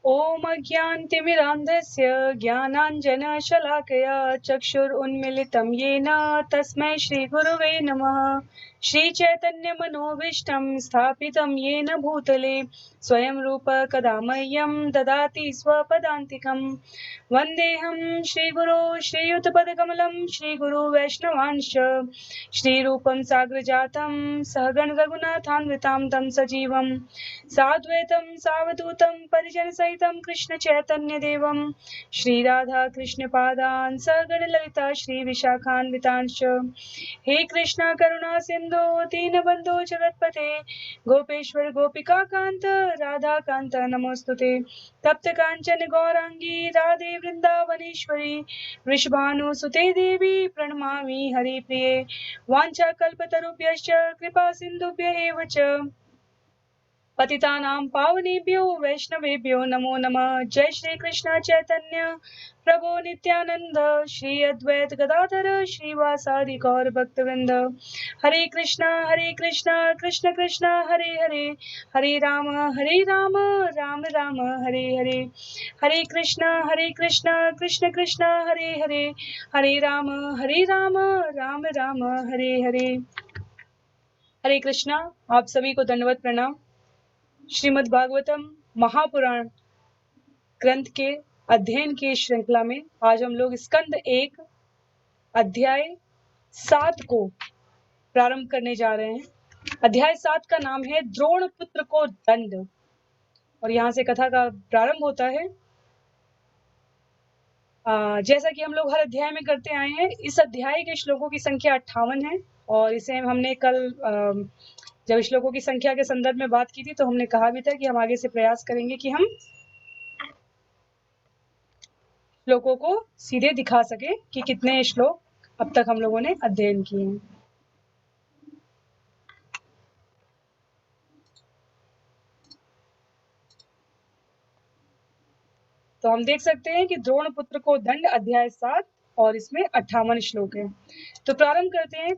ॐ अज्ञानतिमिरान्धस्य ज्ञानाञ्जनशलाकया चक्षुरुन्मीलितं येन तस्मै श्रीगुरवे नमः। श्रीचैतन्यमनोभीष्टं स्थापितं येन भूतले स्वयं रूप कदा मह्यं ददाति स्वपदान्तिकं। वन्देऽहं श्रीगुरो श्रीयुतपदकमलं श्रीगुरु वैष्णवांश्च श्रीरूपं साग्रजातं सहगण रघुनाथान्वितां तं सजीवं साद्वैतं सावधूतं परिजनसहितं कृष्ण चैतन्य देवं श्रीराधा कृष्ण पादान् सगण ललिता श्री विशाखान्वितांश्च। हे कृष्णा करुणा सिंधु दीनबंधु जगतपते गोपेश्वर गोपिका कांत राधा कांत नमोस्तुते। तप्त कांचन गौरांगी राधे वृंदावनेश्वरी वृषभानुसुते देवी प्रणमामि हरिप्रिये। वाञ्छाकल्पतरुभ्यश्च कृपा सिन्धुभ्य एव च पतितानां पावनेभ्यो वैष्णवेभ्यो नमो नमः। जय श्री कृष्ण चैतन्य प्रभु नित्यानंद श्री अद्वैत गदाधर श्रीवासादि गौर भक्तवृंद। हरे कृष्णा कृष्ण कृष्ण हरे हरे, हरे राम राम राम हरे हरे। हरे कृष्णा कृष्ण कृष्ण हरे हरे, हरे राम राम राम हरे हरे। हरे कृष्णा। आप सभी को दंडवत प्रणाम। श्रीमद् भागवतम महापुराण ग्रंथ के अध्ययन की श्रृंखला में आज हम लोग स्कंद 1 अध्याय 7 को प्रारंभ करने जा रहे हैं। अध्याय 7 का नाम है द्रोण पुत्र को दंड, और यहाँ से कथा का प्रारंभ होता है। जैसा कि हम लोग हर अध्याय में करते आए हैं, इस अध्याय के श्लोकों की संख्या 58 है, और इसे हमने कल जब श्लोकों की संख्या के संदर्भ में बात की थी तो हमने कहा भी था कि हम आगे से प्रयास करेंगे कि हम श्लोकों को सीधे दिखा सके कि कितने श्लोक अब तक हम लोगों ने अध्ययन किए हैं। तो हम देख सकते हैं कि द्रोण पुत्र को दंड अध्याय 7 और इसमें 58 श्लोक है। तो प्रारंभ करते हैं।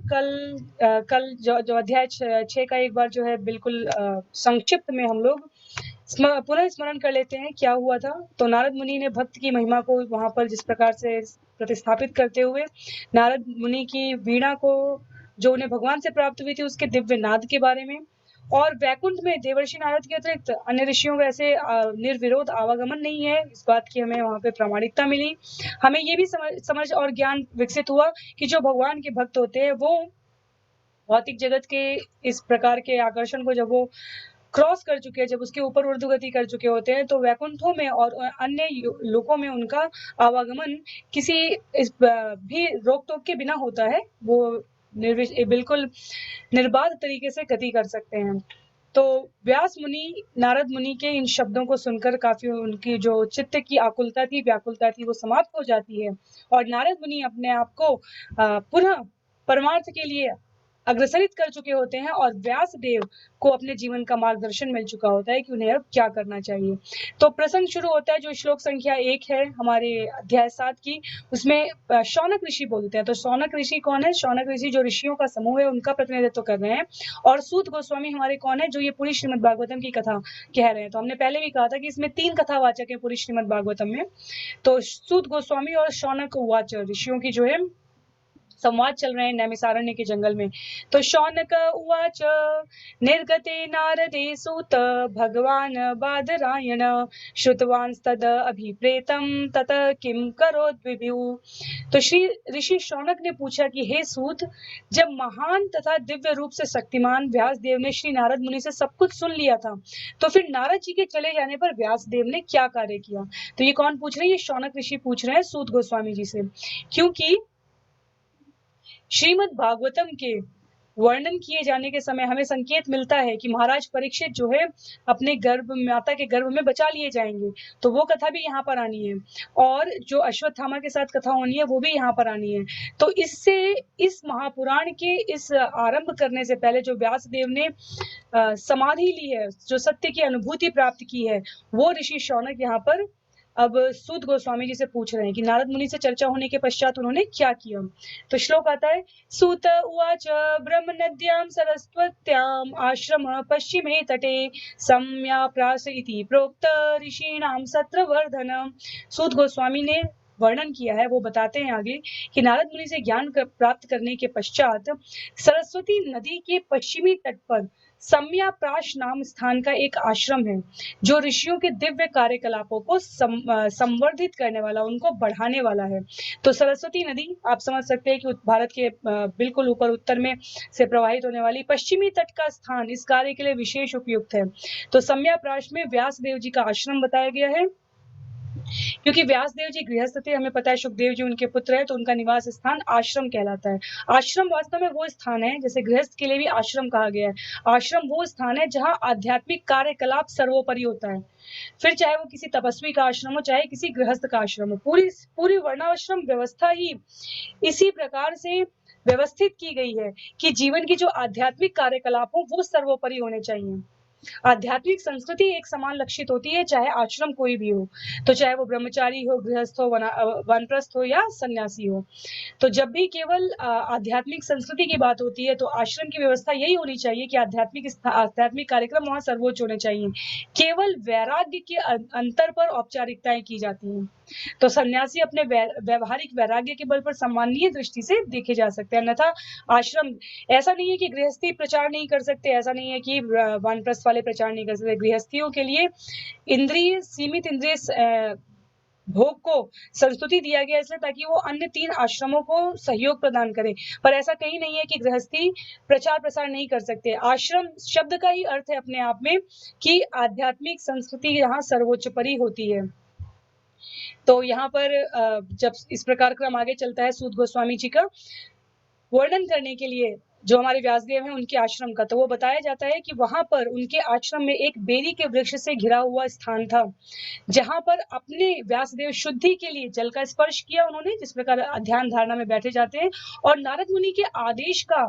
कल जो अध्याय 6 का एक बार जो है बिल्कुल संक्षिप्त में हम लोग पुनः स्मरण कर लेते हैं क्या हुआ था। तो नारद मुनि ने भक्त की महिमा को वहां पर जिस प्रकार से प्रतिस्थापित करते हुए नारद मुनि की वीणा को जो उन्हें भगवान से प्राप्त हुई थी उसके दिव्य नाद के बारे में, और वैकुंठ में देवर्षि नारद के अतिरिक्त अन्य ऋषियों का ऐसे निर्विरोध आवागमन नहीं है, इस बात की हमें वहां पे प्रामाणिकता मिली। हमें ये भी समझ और ज्ञान विकसित हुआ कि जो भगवान के भक्त होते हैं वो भौतिक जगत के इस प्रकार के आकर्षण को जब वो क्रॉस कर चुके हैं, जब उसके ऊपर ऊर्ध्वगति कर चुके होते हैं, तो वैकुंठों में और अन्य लोकों में उनका आवागमन किसी इस भी रोक टोक के बिना होता है। वो बिल्कुल निर्बाध तरीके से गति कर सकते हैं। तो व्यास मुनि नारद मुनि के इन शब्दों को सुनकर काफी उनकी जो चित्त की आकुलता थी, व्याकुलता थी, वो समाप्त हो जाती है, और नारद मुनि अपने आप को पुनः परमार्थ के लिए अग्रसरित कर चुके होते हैं, और व्यास देव को अपने जीवन का मार्गदर्शन मिल चुका होता है कि उन्हें अब क्या करना चाहिए। तो प्रसंग शुरू होता है जो श्लोक संख्या 1 है हमारे अध्याय 7 की, उसमें शौनक ऋषि बोलते हैं। तो शौनक ऋषि कौन है? शौनक ऋषि जो ऋषियों का समूह है उनका प्रतिनिधित्व कर रहे हैं, और सूत गोस्वामी हमारे कौन है? जो ये पूरी श्रीमद् भागवतम की कथा कह रहे हैं। तो हमने पहले भी कहा था कि इसमें 3 कथावाचक है पूरी श्रीमद् भागवतम में। तो सूत गोस्वामी और शौनक उवाच ऋषियों की जो है संवाद चल रहे हैं नैमिसारण्य के जंगल में। तो शौनक उवाच निर्गते नारदे सूत भगवान बादरायण श्रुतवांस्तद अभिप्रेतम तत किम करोद्विभु। तो श्री ऋषि शौनक ने पूछा कि हे सूत, जब महान तथा दिव्य रूप से शक्तिमान व्यास देव ने श्री नारद मुनि से सब कुछ सुन लिया था, तो फिर नारद जी के चले जाने पर व्यास देव ने क्या कार्य किया? तो ये कौन पूछ रहे हैं? ये शौनक ऋषि पूछ रहे हैं सूत गोस्वामी जी से, क्योंकि श्रीमद् भागवतम के वर्णन किए जाने के समय हमें संकेत मिलता है कि महाराज परीक्षित जो है अपने माता के गर्भ में बचा लिए जाएंगे। तो वो कथा भी यहाँ पर आनी है, और जो अश्वत्थामा के साथ कथा होनी है वो भी यहाँ पर आनी है। तो इससे इस महापुराण के इस आरंभ करने से पहले जो व्यासदेव ने समाधि ली है, जो सत्य की अनुभूति प्राप्त की है, वो ऋषि शौनक यहाँ पर अब सूत गोस्वामी जी से पूछ रहे हैं कि नारद मुनि से चर्चा होने के पश्चात उन्होंने क्या किया। तो श्लोक आता है, सूत उवाच ब्रह्म नद्यां सरस्वत्याम आश्रम पश्चिमे तटे सम्याप्रास इति प्रोक्त ऋषीणाम सत्रवर्धन। सूत गोस्वामी ने वर्णन किया है, वो बताते हैं आगे कि नारद मुनि से ज्ञान प्राप्त करने के पश्चात सरस्वती नदी के पश्चिमी तट पर सम्याप्राश नाम स्थान का एक आश्रम है, जो ऋषियों के दिव्य कार्यकलापों को संवर्धित करने वाला, उनको बढ़ाने वाला है। तो सरस्वती नदी आप समझ सकते हैं कि भारत के बिल्कुल ऊपर उत्तर में से प्रवाहित होने वाली पश्चिमी तट का स्थान इस कार्य के लिए विशेष उपयुक्त है। तो सम्याप्राश में व्यास देव जी का आश्रम बताया गया है। क्योंकि व्यासदेव जी गृहस्थ थे, हमें पता है सुखदेव जी उनके पुत्र है, तो उनका निवास स्थान आश्रम कहलाता है। आश्रम वास्तव में वो स्थान है, जैसे गृहस्थ के लिए भी आश्रम कहा गया है। आश्रम वो स्थान है जहाँ आध्यात्मिक कार्यकलाप सर्वोपरि होता है। फिर चाहे वो किसी तपस्वी का आश्रम हो, चाहे किसी गृहस्थ का आश्रम हो, पूरी वर्णाश्रम व्यवस्था ही इसी प्रकार से व्यवस्थित की गई है कि जीवन की जो आध्यात्मिक कार्यकलाप हो वो सर्वोपरि होने चाहिए। आध्यात्मिक संस्कृति एक समान लक्षित होती है, चाहे आश्रम कोई भी हो, तो चाहे वो ब्रह्मचारी हो, गृहस्थ हो, वानप्रस्थ हो या सन्यासी हो। तो जब भी केवल आध्यात्मिक संस्कृति की बात होती है, तो आश्रम की व्यवस्था यही होनी चाहिए कि आध्यात्मिक कार्यक्रम वहां सर्वोच्च होने चाहिए। केवल वैराग्य के अंतर पर औपचारिकताएं की जाती हैं। तो सन्यासी अपने व्यवहारिक वैराग्य के बल पर सम्माननीय दृष्टि से देखे जा सकते हैं, अन्यथा आश्रम, ऐसा नहीं है कि गृहस्थी प्रचार नहीं कर सकते, ऐसा नहीं है कि वानप्रस्थ वाले प्रचार नहीं कर सकते। गृहस्थियों के लिए सीमित इंद्रिय भोग को संस्तुति दिया गया इसलिए ताकि वो अन्य 3 आश्रमों को सहयोग प्रदान करें, पर ऐसा कहीं नहीं है कि गृहस्थी प्रचार प्रसार नहीं कर सकते। आश्रम शब्द का ही अर्थ है अपने आप में कि आध्यात्मिक संस्कृति यहाँ सर्वोच्चपरि होती है। तो यहाँ पर जब इस प्रकार क्रम आगे चलता है सूत गोस्वामी जी का वर्णन करने के लिए, जो हमारे व्यासदेव हैं उनके आश्रम का, तो वो बताया जाता है कि वहां पर उनके आश्रम में एक बेरी के वृक्ष से घिरा हुआ स्थान था, जहां पर अपने व्यासदेव शुद्धि के लिए जल का स्पर्श किया उन्होंने, जिस प्रकार ध्यान धारणा में बैठे जाते हैं, और नारद मुनि के आदेश का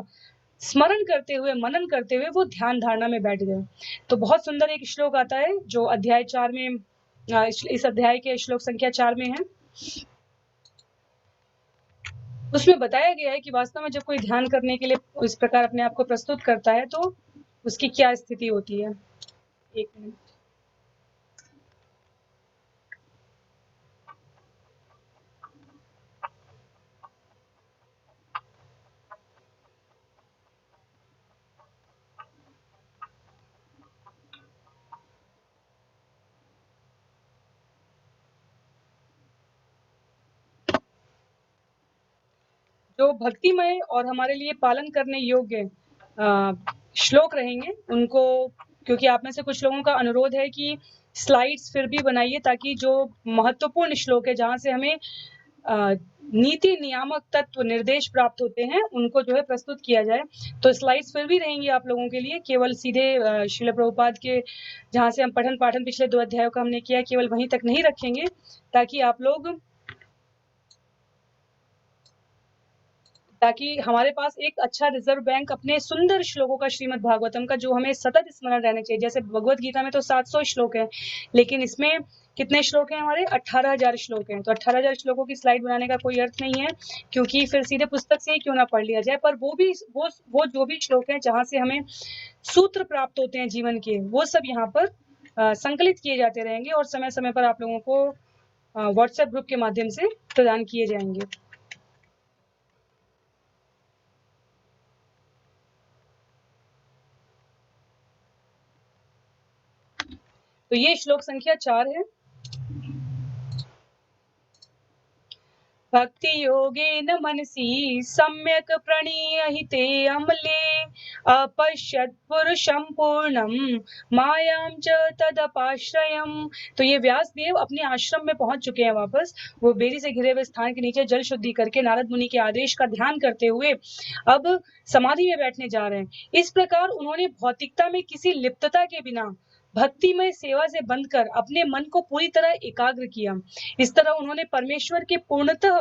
स्मरण करते हुए, मनन करते हुए वो ध्यान धारणा में बैठ गए। तो बहुत सुंदर एक श्लोक आता है जो अध्याय 4 में, इस अध्याय के श्लोक संख्या 4 में है। उसमें बताया गया है कि वास्तव में जब कोई ध्यान करने के लिए इस प्रकार अपने आप को प्रस्तुत करता है तो उसकी क्या स्थिति होती है। एक मिनट। जो भक्तिमय और हमारे लिए पालन करने योग्य श्लोक रहेंगे उनको, क्योंकि आप में से कुछ लोगों का अनुरोध है कि स्लाइड्स फिर भी बनाइए ताकि जो महत्वपूर्ण श्लोक है जहां से हमें नीति नियामक तत्व निर्देश प्राप्त होते हैं उनको जो है प्रस्तुत किया जाए। तो स्लाइड्स फिर भी रहेंगी आप लोगों के लिए, केवल सीधे श्रील प्रभुपाद के जहां से हम पठन पाठन पिछले 2 अध्यायों का हमने किया केवल वहीं तक नहीं रखेंगे, ताकि हमारे पास एक अच्छा रिजर्व बैंक अपने सुंदर श्लोकों का श्रीमद् भागवतम का, जो हमें सतत स्मरण रहना चाहिए। जैसे भगवत गीता में तो 700 श्लोक हैं, लेकिन इसमें कितने श्लोक हैं हमारे? 18,000 श्लोक हैं। तो 18,000 श्लोकों की स्लाइड बनाने का कोई अर्थ नहीं है, क्योंकि फिर सीधे पुस्तक से ही क्यों ना पढ़ लिया जाए, पर वो जो भी श्लोक हैं जहां से हमें सूत्र प्राप्त होते हैं जीवन के, वो सब यहाँ पर संकलित किए जाते रहेंगे और समय समय पर आप लोगों को व्हाट्सएप ग्रुप के माध्यम से प्रदान किए जाएंगे। तो ये श्लोक संख्या 4 है। भक्ति योगेन मनसि सम्यक प्रणीयहिते अमले अपश्यत् पुरुषं पूर्णं मायां च तदपाश्रयम्। तो ये व्यासदेव अपने आश्रम में पहुंच चुके हैं वापस। वो बेरी से घिरे हुए स्थान के नीचे जल शुद्धि करके नारद मुनि के आदेश का ध्यान करते हुए अब समाधि में बैठने जा रहे हैं। इस प्रकार उन्होंने भौतिकता में किसी लिप्तता के बिना भक्तिमय सेवा से बंधकर अपने मन को पूरी तरह एकाग्र किया। इस तरह उन्होंने परमेश्वर के पूर्णतः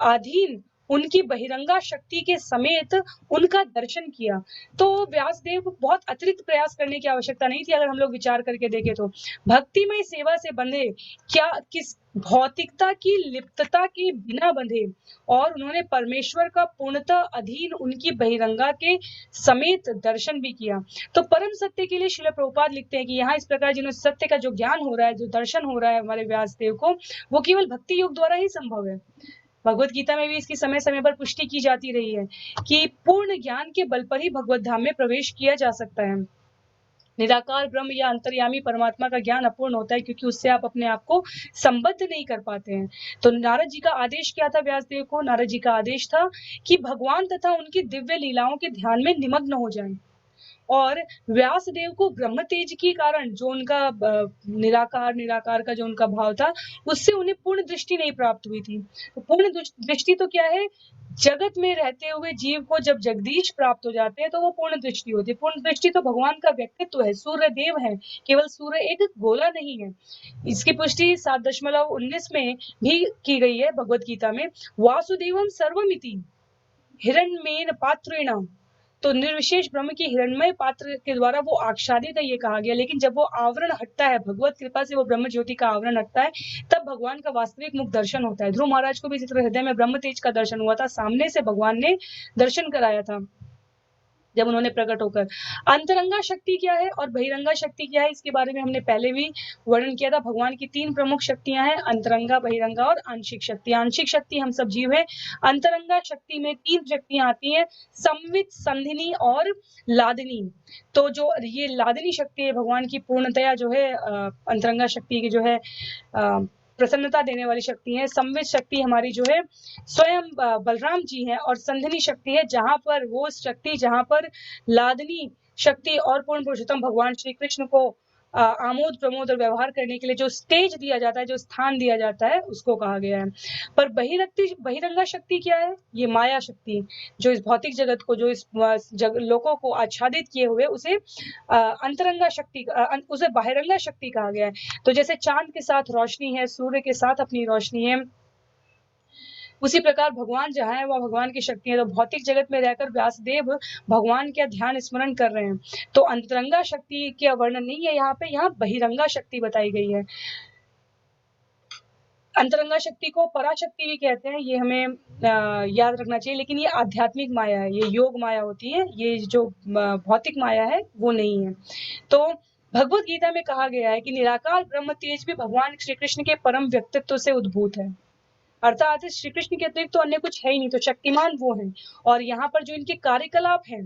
अधीन उनकी बहिरंगा शक्ति के समेत उनका दर्शन किया। तो व्यासदेव को बहुत अतिरिक्त प्रयास करने की आवश्यकता नहीं थी, अगर हम लोग विचार करके देखें तो। भक्तिमय सेवा से बंधे, क्या किस भौतिकता की लिप्तता के बिना बंधे, और उन्होंने परमेश्वर का पूर्णतः अधीन उनकी बहिरंगा के समेत दर्शन भी किया। तो परम सत्य के लिए श्रील प्रभुपाद लिखते हैं कि यहाँ इस प्रकार जिन्होंने सत्य का जो ज्ञान हो रहा है, जो दर्शन हो रहा है हमारे व्यासदेव को, वो केवल भक्ति योग द्वारा ही संभव है। भगवत गीता में भी इसकी समय समय पर पुष्टि की जाती रही है कि पूर्ण ज्ञान के बल पर ही भगवत धाम में प्रवेश किया जा सकता है। निराकार ब्रह्म या अंतर्यामी परमात्मा का ज्ञान अपूर्ण होता है, क्योंकि उससे आप अपने आप को संबद्ध नहीं कर पाते हैं। तो नारद जी का आदेश क्या था व्यासदेव को? नारद जी का आदेश था कि भगवान तथा उनकी दिव्य लीलाओं के ध्यान में निमग्न हो जाएं। और व्यासदेव को ब्रह्म तेज के कारण, जो उनका निराकार का जो उनका भाव था, उससे उन्हें पूर्ण दृष्टि नहीं प्राप्त हुई थी। तो पूर्ण दृष्टि तो क्या है? जगत में रहते हुए जीव को जब जगदीश प्राप्त हो जाते हैं तो वो पूर्ण दृष्टि होती है। पूर्ण दृष्टि तो भगवान का व्यक्तित्व है, सूर्य देव है, केवल सूर्य एक गोला नहीं है। इसकी पुष्टि 7.19 में भी की गई है भगवत गीता में। वासुदेवम सर्वमिति हिरण्यमेन पात्रेण, तो निर्विशेष ब्रह्म की हिरण्मय पात्र के द्वारा वो आच्छादित है, ये कहा गया। लेकिन जब वो आवरण हटता है, भगवत कृपा से वो ब्रह्म ज्योति का आवरण हटता है, तब भगवान का वास्तविक मुख दर्शन होता है। ध्रुव महाराज को भी इसी तरह हृदय में ब्रह्म तेज का दर्शन हुआ था, सामने से भगवान ने दर्शन कराया था जब उन्होंने प्रकट होकर। अंतरंगा शक्ति क्या है और बहिरंगा शक्ति क्या है, इसके बारे में हमने पहले भी वर्णन किया था। भगवान की 3 प्रमुख शक्तियां हैं, अंतरंगा, बहिरंगा और आंशिक शक्ति। आंशिक शक्ति हम सब जीव है। अंतरंगा शक्ति में 3 शक्तियां आती हैं, संवित, संधिनी और लादिनी। तो जो ये लादिनी शक्ति है, भगवान की पूर्णतया जो है अंतरंगा शक्ति की जो है प्रसन्नता देने वाली शक्ति है। संवित शक्ति हमारी जो है स्वयं बलराम जी हैं, और संधिनी शक्ति है जहां पर वो शक्ति, जहां पर लादनी शक्ति और पूर्ण पुरुषोत्तम भगवान श्री कृष्ण को आमोद प्रमोद और व्यवहार करने के लिए जो स्टेज दिया जाता है, जो स्थान दिया जाता है, उसको कहा गया है। पर बहिरंगा शक्ति क्या है? ये माया शक्ति, जो इस भौतिक जगत को, जो इस लोगों को आच्छादित किए हुए, उसे अंतरंगा शक्ति, उसे बहिरंगा शक्ति कहा गया है। तो जैसे चांद के साथ रोशनी है, सूर्य के साथ अपनी रोशनी है, उसी प्रकार भगवान जहाँ है वह भगवान की शक्ति है। तो भौतिक जगत में रहकर व्यासदेव भगवान का ध्यान स्मरण कर रहे हैं। तो अंतरंगा शक्ति का वर्णन नहीं है यहाँ पे, यहाँ बहिरंगा शक्ति बताई गई है। अंतरंगा शक्ति को पराशक्ति भी कहते हैं, ये हमें याद रखना चाहिए। लेकिन ये आध्यात्मिक माया है, ये योग माया होती है, ये जो भौतिक माया है वो नहीं है। तो भगवत गीता में कहा गया है कि निराकार ब्रह्म तेज भी भगवान श्री कृष्ण के परम व्यक्तित्व से उद्भूत है। अर्थात श्री कृष्ण के अतिरिक्त तो अन्य कुछ है ही नहीं, तो शक्तिमान वो हैं। और यहाँ पर जो इनके कार्यकलाप हैं,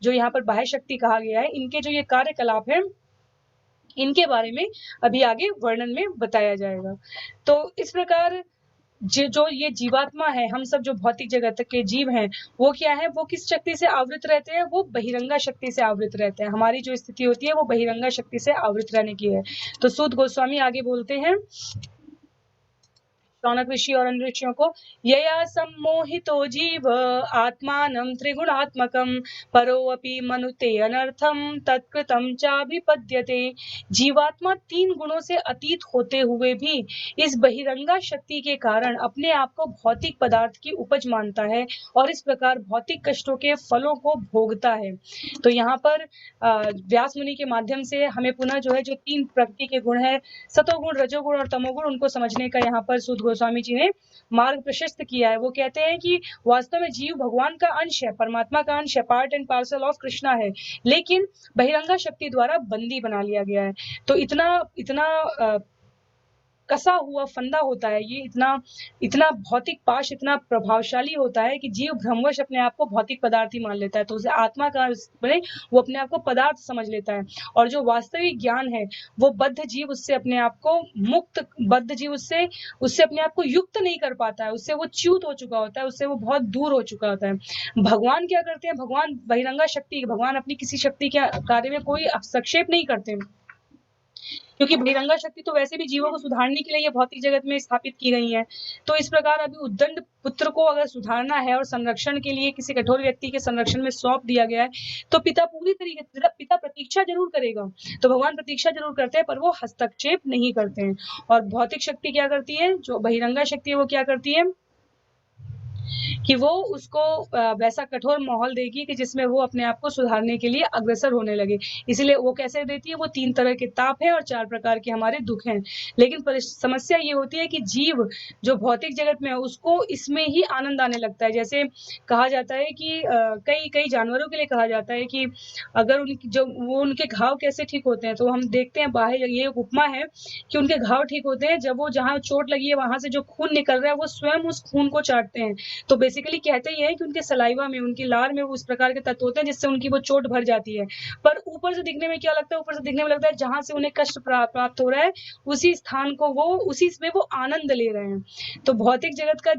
जो यहाँ पर बाह्य शक्ति कहा गया है, इनके जो ये कार्यकलाप हैं, इनके बारे में अभी आगे वर्णन में बताया जाएगा। तो इस प्रकार जो ये जीवात्मा है, हम सब जो भौतिक जगत के जीव हैं, वो क्या है? वो किस शक्ति से आवृत रहते हैं? वो बहिरंगा शक्ति से आवृत रहते हैं। हमारी जो स्थिति होती है वो बहिरंगा शक्ति से आवृत रहने की है। तो सूत गोस्वामी आगे बोलते हैं, शौनक ऋषि और अन्य ऋषियों को, यया सम्मोहितो जीव आत्मानं त्रिगुणात्मकं परोऽपि मनुते अनर्थम तत्कृतं चाभिपद्यते। जीवात्मा 3 गुणों से अतीत होते हुए भी इस बहिरंगा शक्ति के कारण अपने आप को भौतिक पदार्थ की उपज मानता है और इस प्रकार भौतिक कष्टों के फलों को भोगता है। तो यहाँ पर व्यास मुनि के माध्यम से हमें पुनः जो है, जो 3 प्रकृति के गुण है, सतोगुण, रजोगुण और तमोगुण, उनको समझने का यहाँ पर सूत गोस्वामी जी ने मार्ग प्रशस्त किया है। वो कहते हैं कि वास्तव में जीव भगवान का अंश है, परमात्मा का अंश है, part and parcel of Krishna है, लेकिन बहिरंगा शक्ति द्वारा बंदी बना लिया गया है। तो इतना कसा हुआ फंदा होता है ये, इतना भौतिक पाश, इतना प्रभावशाली होता है कि जीव भ्रमवश अपने आप को भौतिक पदार्थ ही मान लेता है। तो उसे आत्मा का बने, वो अपने आप को पदार्थ समझ लेता है। और जो वास्तविक ज्ञान है, वो बद्ध जीव उससे अपने आप को मुक्त, बद्ध जीव उससे अपने आप को युक्त नहीं कर पाता है, उससे वो च्युत हो चुका होता है, उससे वो बहुत दूर हो चुका होता है। भगवान क्या करते हैं? भगवान बहिरंगा शक्ति, भगवान अपनी किसी शक्ति के कार्य में कोई हस्तक्षेप नहीं करते, क्योंकि बहिरंगा शक्ति तो वैसे भी जीवों को सुधारने के लिए ये भौतिक जगत में स्थापित की गई है। तो इस प्रकार अभी उद्दंड पुत्र को अगर सुधारना है और संरक्षण के लिए किसी कठोर व्यक्ति के संरक्षण में सौंप दिया गया है, तो पिता पूरी तरीके से, पिता प्रतीक्षा जरूर करेगा, तो भगवान प्रतीक्षा जरूर करते हैं, पर वो हस्तक्षेप नहीं करते हैं। और भौतिक शक्ति क्या करती है? जो बहिरंगा शक्ति है वो क्या करती है? कि वो उसको वैसा कठोर माहौल देगी कि जिसमें वो अपने आप को सुधारने के लिए अग्रसर होने लगे। इसीलिए वो कैसे देती है, वो 3 तरह के ताप हैं और 4 प्रकार के हमारे दुःख हैं। लेकिन समस्या ये होती है कि जीव जो भौतिक जगत में है, उसको इसमें ही आनंद आने लगता है। जैसे कहा जाता है कि कई जानवरों के लिए कहा जाता है कि अगर उनके घाव कैसे ठीक होते हैं, तो हम देखते हैं बाहर ये एक उपमा है कि उनके घाव ठीक होते हैं जब वो जहाँ चोट लगी है वहां से जो खून निकल रहा है वो स्वयं उस खून को चाटते हैं। तो बेसिकली कहते ही है कि उनके सलाइवा में, उनकी लार में उस प्रकार के तत्व होते हैं जिससे उनकी वो चोट भर जाती है। पर ऊपर से दिखने में क्या लगता है, ऊपर से दिखने में लगता है जहां से उन्हें कष्ट प्राप्त हो रहा है, उसी स्थान को वो उसी में वो आनंद ले रहे हैं। तो भौतिक जगत का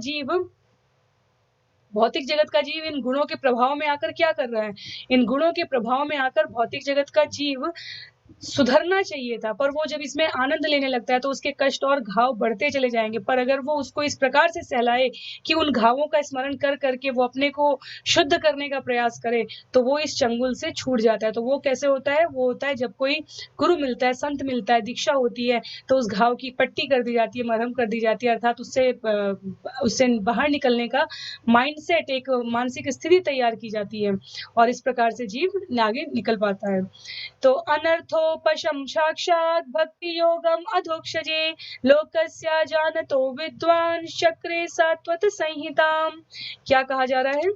जीव इन गुणों के प्रभाव में आकर क्या कर रहा है, इन गुणों के प्रभाव में आकर भौतिक जगत का जीव सुधरना चाहिए था, पर वो जब इसमें आनंद लेने लगता है तो उसके कष्ट और घाव बढ़ते चले जाएंगे। पर अगर वो उसको इस प्रकार से सहलाए कि उन घावों का स्मरण कर करके वो अपने को शुद्ध करने का प्रयास करे, तो वो इस चंगुल से छूट जाता है। तो वो कैसे होता है, वो होता है जब कोई गुरु मिलता है, संत मिलता है, दीक्षा होती है, तो उस घाव की पट्टी कर दी जाती है, मरहम कर दी जाती है, अर्थात उससे बाहर निकलने का माइंडसेट, एक मानसिक स्थिति तैयार की जाती है, और इस प्रकार से जीव आगे निकल पाता है। तो अनर्थोपशम साक्षात् भक्ति योगम अधोक्षजे लोकस्य जानतो विद्वान चक्रे सात्वत संहिताम। क्या कहा जा रहा है,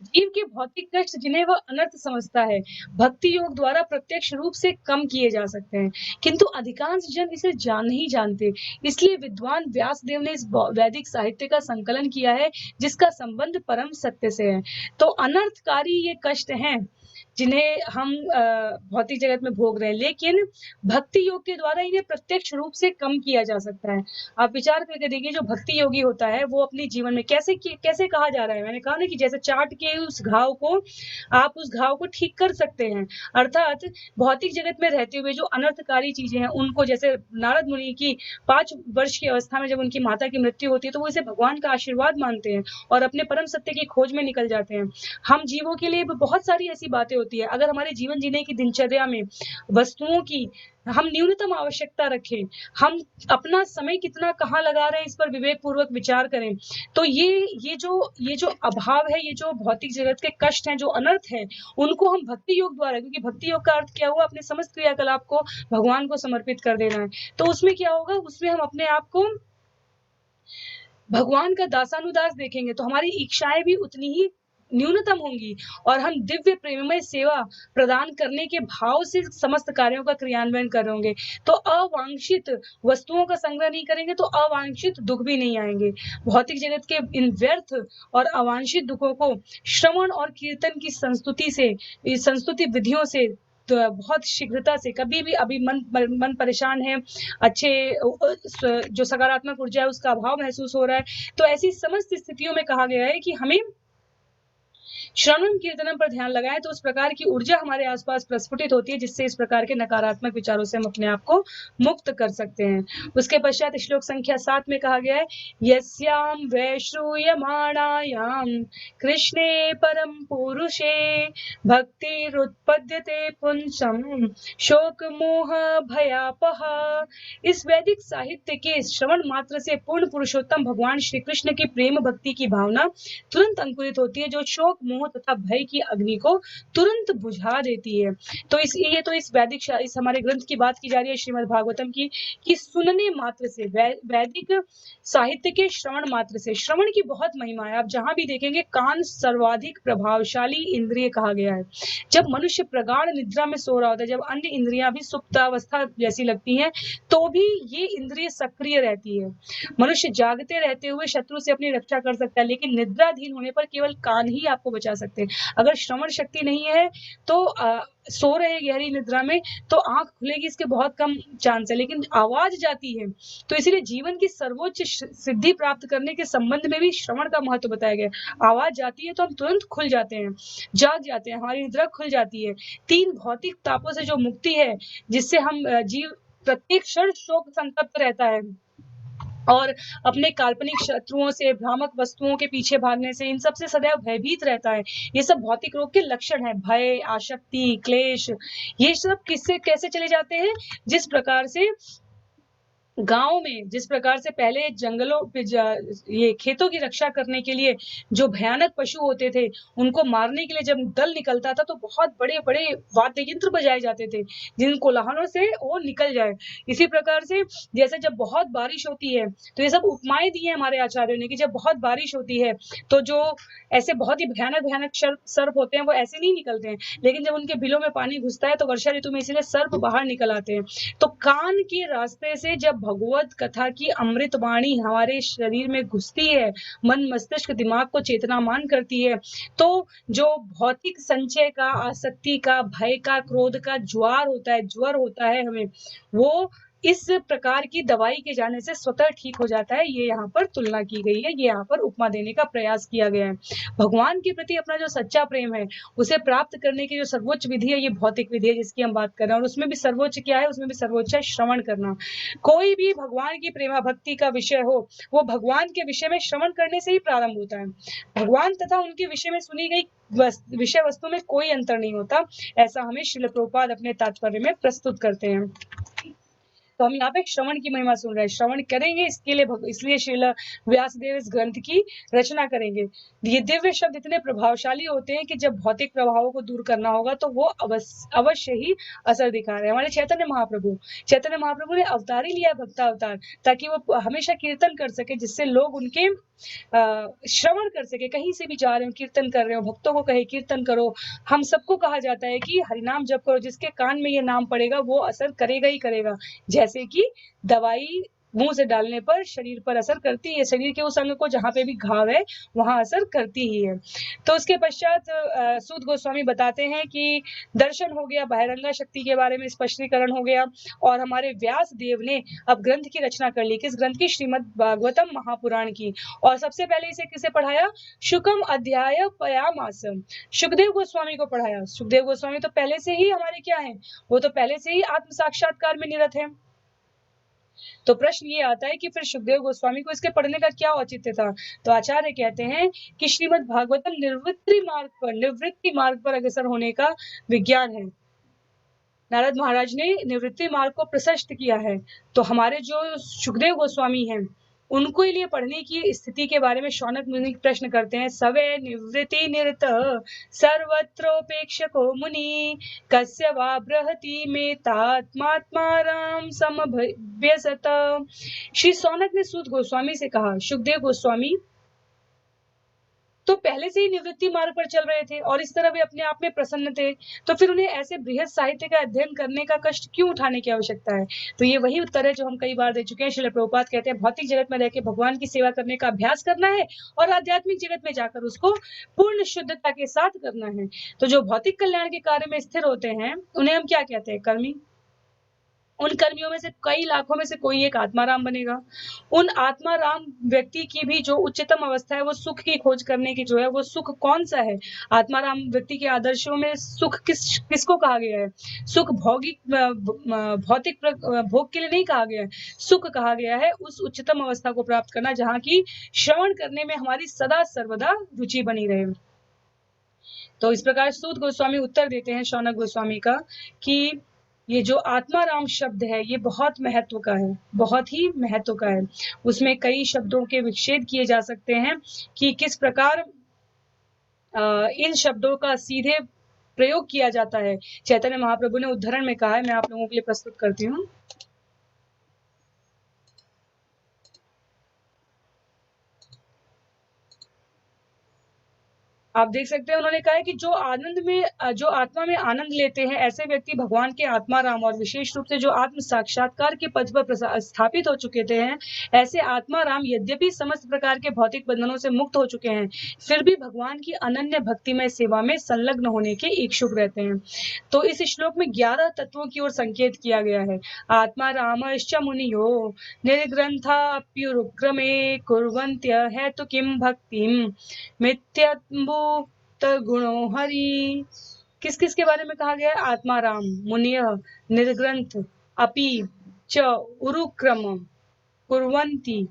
जीव के भौतिक कष्ट जिन्हें वह अनर्थ समझता है, भक्ति योग द्वारा प्रत्यक्ष रूप से कम किए जा सकते हैं, किंतु अधिकांश जन इसे नहीं जानते। इसलिए विद्वान व्यासदेव ने इस वैदिक साहित्य का संकलन किया है जिसका संबंध परम सत्य से है। तो अनर्थकारी ये कष्ट हैं जिन्हें हम भौतिक जगत में भोग रहे हैं, लेकिन भक्ति योग के द्वारा इन्हें प्रत्यक्ष रूप से कम किया जा सकता है। आप विचार करके देखिए, जो भक्ति योगी होता है वो अपने जीवन में कैसे कहा जा रहा है, मैंने कहा ना कि जैसे चाट के उस घाव को आप उस घाव को ठीक कर सकते हैं। अर्थात भौतिक जगत में रहते हुए जो अनर्थकारी चीजें हैं उनको, जैसे नारद मुनि की 5 वर्ष की अवस्था में जब उनकी माता की मृत्यु होती है तो वो इसे भगवान का आशीर्वाद मानते हैं और अपने परम सत्य की खोज में निकल जाते हैं। हम जीवों के लिए बहुत सारी ऐसी बातें होती है, अगर हमारे जीवन जीने की दिनचर्या में वस्तुओं की हम न्यूनतम आवश्यकता रखें, हम अपना समय कितना कहाँ लगा रहे हैं इस पर विवेक पूर्वक विचार करें, तो ये जो अभाव है, ये जो भौतिक जगत के कष्ट हैं, जो अनर्थ है, उनको हम भक्ति योग द्वारा, क्योंकि भक्ति योग का अर्थ क्या हुआ, अपने समस्त क्रियाकलाप को भगवान को समर्पित कर देना है, तो उसमें क्या होगा, उसमें हम अपने आप को भगवान का दासानुदास देखेंगे, तो हमारी इच्छाएं भी उतनी ही न्यूनतम होंगी और हम दिव्य प्रेममय सेवा प्रदान करने के भाव से समस्त कार्यों का क्रियान्वयन करेंगे। तो अवांछित वस्तुओं का संग्रह नहीं करेंगे तो अवांछित दुख भी नहीं आएंगे। भौतिक जगत के इन व्यर्थ और अवांछित दुखों को श्रवण और कीर्तन की संस्तुति विधियों से तो बहुत शीघ्रता से, कभी भी अभी मन परेशान है, अच्छे जो सकारात्मक ऊर्जा है उसका अभाव महसूस हो रहा है, तो ऐसी समस्त स्थितियों में कहा गया है कि हमें श्रवण कीर्तन पर ध्यान लगाएं, तो उस प्रकार की ऊर्जा हमारे आसपास प्रस्फुटित होती है जिससे इस प्रकार के नकारात्मक विचारों से हम अपने आप को मुक्त कर सकते हैं। उसके पश्चात श्लोक संख्या 7 में कहा गया है, यस्याम वैश्रूयमाणायाम कृष्णे परम पुरुषे भक्तिरुत्पद्यते पुंसम शोक मोह भयापह। इस वैदिक साहित्य के श्रवण मात्र से पूर्ण पुरुषोत्तम भगवान श्री कृष्ण की प्रेम भक्ति की भावना तुरंत अंकुरित होती है, जो शोक मोह तथा भय की अग्नि को तुरंत बुझा देती है। तो इस वैदिक, इस हमारे ग्रंथ की बात की जा रही है श्रीमद् भागवतम की, कि सुनने मात्र से, वैदिक साहित्य के श्रवण मात्र से, श्रवण की बहुत महिमा है। आप जहां भी देखेंगे कान सर्वाधिक प्रभावशाली इंद्रिय कहा गया है। जब मनुष्य प्रगाढ़ निद्रा में सो रहा होता है, जब अन्य इंद्रियां भी सुप्तावस्था जैसी लगती हैं, तो भी ये इंद्रिय सक्रिय रहती है। मनुष्य जागते रहते हुए शत्रु से अपनी रक्षा कर सकता है, लेकिन निद्राधीन होने पर केवल कान ही आपको बचा सकते हैं। अगर श्रवण शक्ति नहीं है तो सो रहे गहरी निद्रा में तो आंख खुलेगी, इसके बहुत कम चांस है, लेकिन आवाज जाती है। तो इसीलिए जीवन की सर्वोच्च सिद्धि प्राप्त करने के संबंध में भी श्रवण का महत्व बताया गया। आवाज जाती है तो हम तुरंत खुल जाते हैं, जाग जाते हैं, हमारी निद्रा खुल जाती है। 3 भौतिक तापों से जो मुक्ति है, जिससे हम जीव प्रत्येक क्षण शोक संतप्त रहता है और अपने काल्पनिक शत्रुओं से, भ्रामक वस्तुओं के पीछे भागने से, इन सब से सदैव भयभीत रहता है। ये सब भौतिक रोग के लक्षण है। भय, आसक्ति, क्लेश, ये सब कैसे चले जाते हैं, जिस प्रकार से गाँव में जिस प्रकार से पहले जंगलों पे ये खेतों की रक्षा करने के लिए जो भयानक पशु होते थे, उनको मारने के लिए जब दल निकलता था तो बहुत बड़े-बड़े वाद्य यंत्र बजाए जाते थे, जिन कोलाहलों से वो निकल जाए। इसी प्रकार से जैसे जब बहुत बारिश होती है, तो ये सब उपमाएँ दी हैं हमारे आचार्यों ने कि जब बहुत बारिश होती है, तो जो ऐसे बहुत ही भयानक-भयानक सर्प होते हैं, वो ऐसे नहीं निकलते हैं, लेकिन जब उनके बिलों में पानी घुसता है, तो वर्षा ऋतु में इसीलिए सर्प बाहर निकल आते हैं। तो कान के रास्ते से जब भगवत कथा की अमृत वाणी हमारे शरीर में घुसती है, मन मस्तिष्क दिमाग को चेतनामान करती है, तो जो भौतिक संचय का, आसक्ति का, भय का, क्रोध का ज्वर होता है हमें, वो इस प्रकार की दवाई के जाने से स्वतः ठीक हो जाता है। ये यहाँ पर तुलना की गई है, ये यहाँ पर उपमा देने का प्रयास किया गया है। भगवान के प्रति अपना जो सच्चा प्रेम है, उसे प्राप्त करने की जो सर्वोच्च विधि है, ये भौतिक विधि है जिसकी हम बात कर रहे हैं, और उसमें भी सर्वोच्च क्या है? उसमें भी सर्वोच्च है श्रवण करना। कोई भी भगवान की प्रेमा भक्ति का विषय हो, वो भगवान के विषय में श्रवण करने से ही प्रारंभ होता है। भगवान तथा उनके विषय में सुनी गई विषय वस्तु में कोई अंतर नहीं होता, ऐसा हमें श्रील प्रभुपाद अपने तात्पर्य में प्रस्तुत करते हैं। तो हम यहाँ पे श्रवण की महिमा सुन रहे हैं, श्रवण करेंगे इसके लिए इसलिए श्रील व्यासदेव इस ग्रंथ की रचना करेंगे। ये दिव्य शब्द इतने प्रभावशाली होते हैं कि जब भौतिक प्रभावों को दूर करना होगा तो वो अवश्य ही असर दिखा रहे हैं। हमारे चैतन्य महाप्रभु ने अवतार ही लिया, भक्त अवतार, ताकि वो हमेशा कीर्तन कर सके, जिससे लोग उनके श्रवण कर सके। कहीं से भी जा रहे हो, कीर्तन कर रहे हो, भक्तों को कहे कीर्तन करो। हम सबको कहा जाता है कि हरिनाम जप करो, जिसके कान में ये नाम पड़ेगा वो असर करेगा ही करेगा। जैसे कि दवाई मुंह से डालने पर शरीर पर असर करती है, शरीर के उस अंग को जहां पे भी घाव है वहां असर करती ही है। तो उसके पश्चात सूत गोस्वामी बताते हैं कि दर्शन हो गया, बहिरंगा शक्ति के बारे में स्पष्टीकरण हो गया, और हमारे व्यास देव ने अब ग्रंथ की रचना कर ली। किस ग्रंथ की? श्रीमद् भागवतम महापुराण की। और सबसे पहले इसे किसे पढ़ाया? शुकम अध्याय पयामास, सुखदेव गोस्वामी को पढ़ाया। सुखदेव गोस्वामी तो पहले से ही हमारे क्या है? वो तो पहले से ही आत्म साक्षात्कार में निरत है। तो प्रश्न ये आता है कि फिर सुखदेव गोस्वामी को इसके पढ़ने का क्या औचित्य था? तो आचार्य कहते हैं कि श्रीमद् भागवतम निवृत्ति मार्ग पर अग्रसर होने का विज्ञान है। नारद महाराज ने निवृत्ति मार्ग को प्रशस्त किया है। तो हमारे जो सुखदेव गोस्वामी हैं, उनको लिए पढ़ने की स्थिति के बारे में शौनक मुनि प्रश्न करते हैं। सवे निवृत्ति निरत सर्वत्रोपेक्षको मुनि कस्य वा बृहति में तात्मात्माराम समभ्यसत। श्री शौनक ने सूत गोस्वामी से कहा, सुखदेव गोस्वामी तो पहले से ही निवृत्ति मार्ग पर चल रहे थे और इस तरह वे अपने आप में प्रसन्न थे, तो फिर उन्हें ऐसे बृहद साहित्य का अध्ययन करने का कष्ट क्यों उठाने की आवश्यकता है? तो ये वही उत्तर है जो हम कई बार दे चुके हैं। श्रील प्रभुपाद कहते हैं भौतिक जगत में रहकर भगवान की सेवा करने का अभ्यास करना है और आध्यात्मिक जगत में जाकर उसको पूर्ण शुद्धता के साथ करना है। तो जो भौतिक कल्याण के कार्य में स्थिर होते हैं उन्हें हम क्या कहते हैं? कर्मी। उन कर्मियों में से कई लाखों में से कोई एक आत्माराम बनेगा। उन आत्माराम व्यक्ति की भी जो उच्चतम अवस्था है वो सुख की खोज करने की जो है, वो सुख कौन सा है? आत्माराम व्यक्ति के आदर्शों में सुख किसको कहा गया है? सुख भौतिक भोग के लिए नहीं कहा गया है, सुख कहा गया है उस उच्चतम अवस्था को प्राप्त करना जहाँ की श्रवण करने में हमारी सदा सर्वदा रुचि बनी रहे। तो इस प्रकार सूत गोस्वामी उत्तर देते हैं शौनक गोस्वामी का कि ये जो आत्माराम शब्द है ये बहुत महत्व का है, बहुत ही महत्व का है। उसमें कई शब्दों के विच्छेद किए जा सकते हैं कि किस प्रकार इन शब्दों का सीधे प्रयोग किया जाता है। चैतन्य महाप्रभु ने उद्धरण में कहा है, मैं आप लोगों के लिए प्रस्तुत करती हूँ। आप देख सकते हैं उन्होंने कहा है कि जो आत्मा में आनंद लेते हैं ऐसे व्यक्ति भगवान के आत्माराम और विशेष रूप से जो आत्म साक्षात्कार के पद पर स्थापित हो चुके हैं, ऐसे आत्माराम यद्यपि समस्त प्रकार के भौतिक बंधनों से मुक्त हो चुके हैं, फिर भी भगवान की अनन्य भक्तिमय सेवा में संलग्न होने के इच्छुक रहते हैं। तो इस श्लोक में 11 तत्वों की ओर संकेत किया गया है। आत्मारामश्च मुनियो निर्ग्रंथाप्युरुक्रमे कुर्वन्त्य हेतु किं भक्तिं मिथ्यात्म्बु गुणो हरि। किस किस के बारे में कहा गया है? आत्माराम, मुनिय, निर्ग्रंथ, अपि च उरुक्रम कुर्वन्ति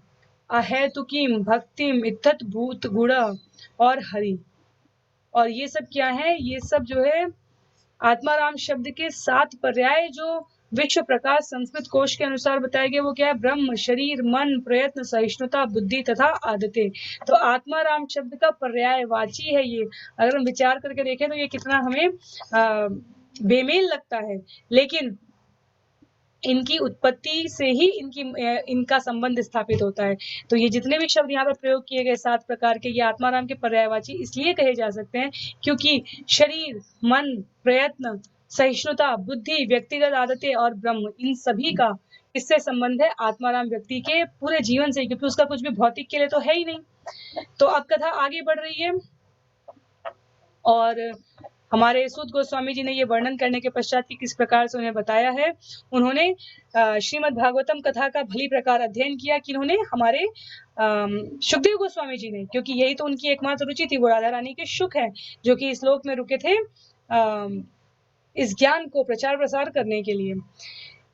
अहेतुकीम भक्तिम इत्थत भूत गुण और हरि। और ये सब क्या है? ये सब जो है आत्माराम शब्द के 7 पर्याय जो विश्व प्रकाश संस्कृत कोश के अनुसार बताया गया वो क्या है? ब्रह्म, शरीर, मन, प्रयत्न, सहिष्णुता, बुद्धि तथा आदतें। तो आत्माराम शब्द का पर्यायवाची है ये। अगर हम विचार करके देखें तो ये कितना हमें बेमेल लगता है, लेकिन इनकी उत्पत्ति से ही इनका संबंध स्थापित होता है। तो ये जितने भी शब्द यहाँ पर प्रयोग किए गए 7 प्रकार के, ये आत्माराम के पर्यायवाची इसलिए कहे जा सकते हैं क्योंकि शरीर, मन, प्रयत्न, सहिष्णुता, बुद्धि, व्यक्तिगत आदतें और ब्रह्म, इन सभी का इससे संबंध है आत्माराम व्यक्ति के पूरे जीवन से, क्योंकि उसका कुछ भी भौतिक के लिए तो है ही नहीं। तो अब कथा आगे बढ़ रही है और हमारे सूत गोस्वामी जी ने ये वर्णन करने के पश्चात कि किस प्रकार से उन्हें बताया है। उन्होंने श्रीमद् भागवतम कथा का भली प्रकार अध्ययन किया। किन्होंने? हमारे सुखदेव गोस्वामी जी ने, क्योंकि यही तो उनकी एकमात्र रुचि थी। वो राधा रानी के शुक हैं जो कि इस लोक में रुके थे इस ज्ञान को प्रचार प्रसार करने के लिए।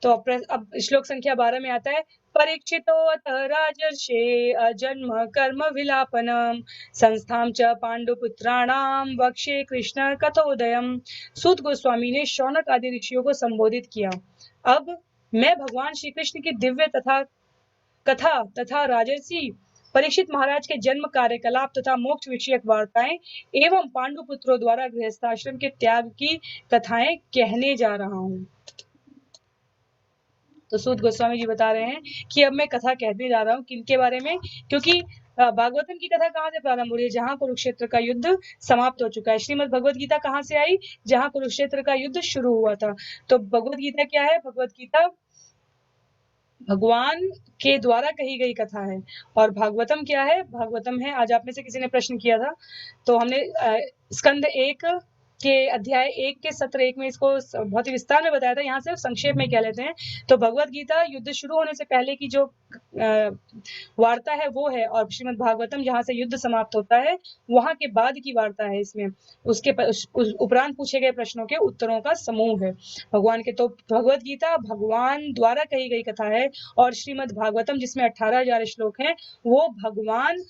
तो अब श्लोक संख्या 12 में आता है, परीक्षितो अतः राजर्षे अजन्म कर्म विलापनम संस्थां च पांडुपुत्राणाम वक्षे कृष्ण कथोदयम। सूत गोस्वामी ने शौनक आदि ऋषियों को संबोधित किया। अब मैं भगवान श्री कृष्ण की दिव्य कथा तथा राजर्षि परीक्षित महाराज के जन्म, कार्यकलाप तथा मोक्ष विषयक वार्ताएं एवं पांडुपुत्रों द्वारा गृहस्थाश्रम के त्याग की कथाएं कहने जा रहा हूँ। तो सूत गोस्वामी जी बता रहे हैं कि अब मैं कथा कहने जा रहा हूँ किनके बारे में, क्योंकि भागवतम की कथा कहाँ से प्रारंभ हो रही है? जहाँ कुरुक्षेत्र का युद्ध समाप्त हो चुका है। श्रीमद् भगवत गीता कहाँ से आई? जहाँ कुरुक्षेत्र का युद्ध शुरू हुआ था। तो भगवत गीता क्या है? भगवत गीता भगवान के द्वारा कही गई कथा है। और भागवतम क्या है? भागवतम है, आज आप में से किसी ने प्रश्न किया था, तो हमने स्कंद 1 के अध्याय 1 के सत्र 1 में इसको बहुत ही विस्तार में बताया था। यहाँ से संक्षेप में कह लेते हैं। तो भगवत गीता युद्ध शुरू होने से पहले की जो वार्ता है वो है, और श्रीमद् भागवतम जहाँ से युद्ध समाप्त होता है वहां के बाद की वार्ता है। इसमें उसके उपरांत पूछे गए प्रश्नों के उत्तरों का समूह है भगवान के। तो भगवत गीता भगवान द्वारा कही गई कथा है, और श्रीमद् भागवतम जिसमें 18,000 श्लोक हैं वो भगवान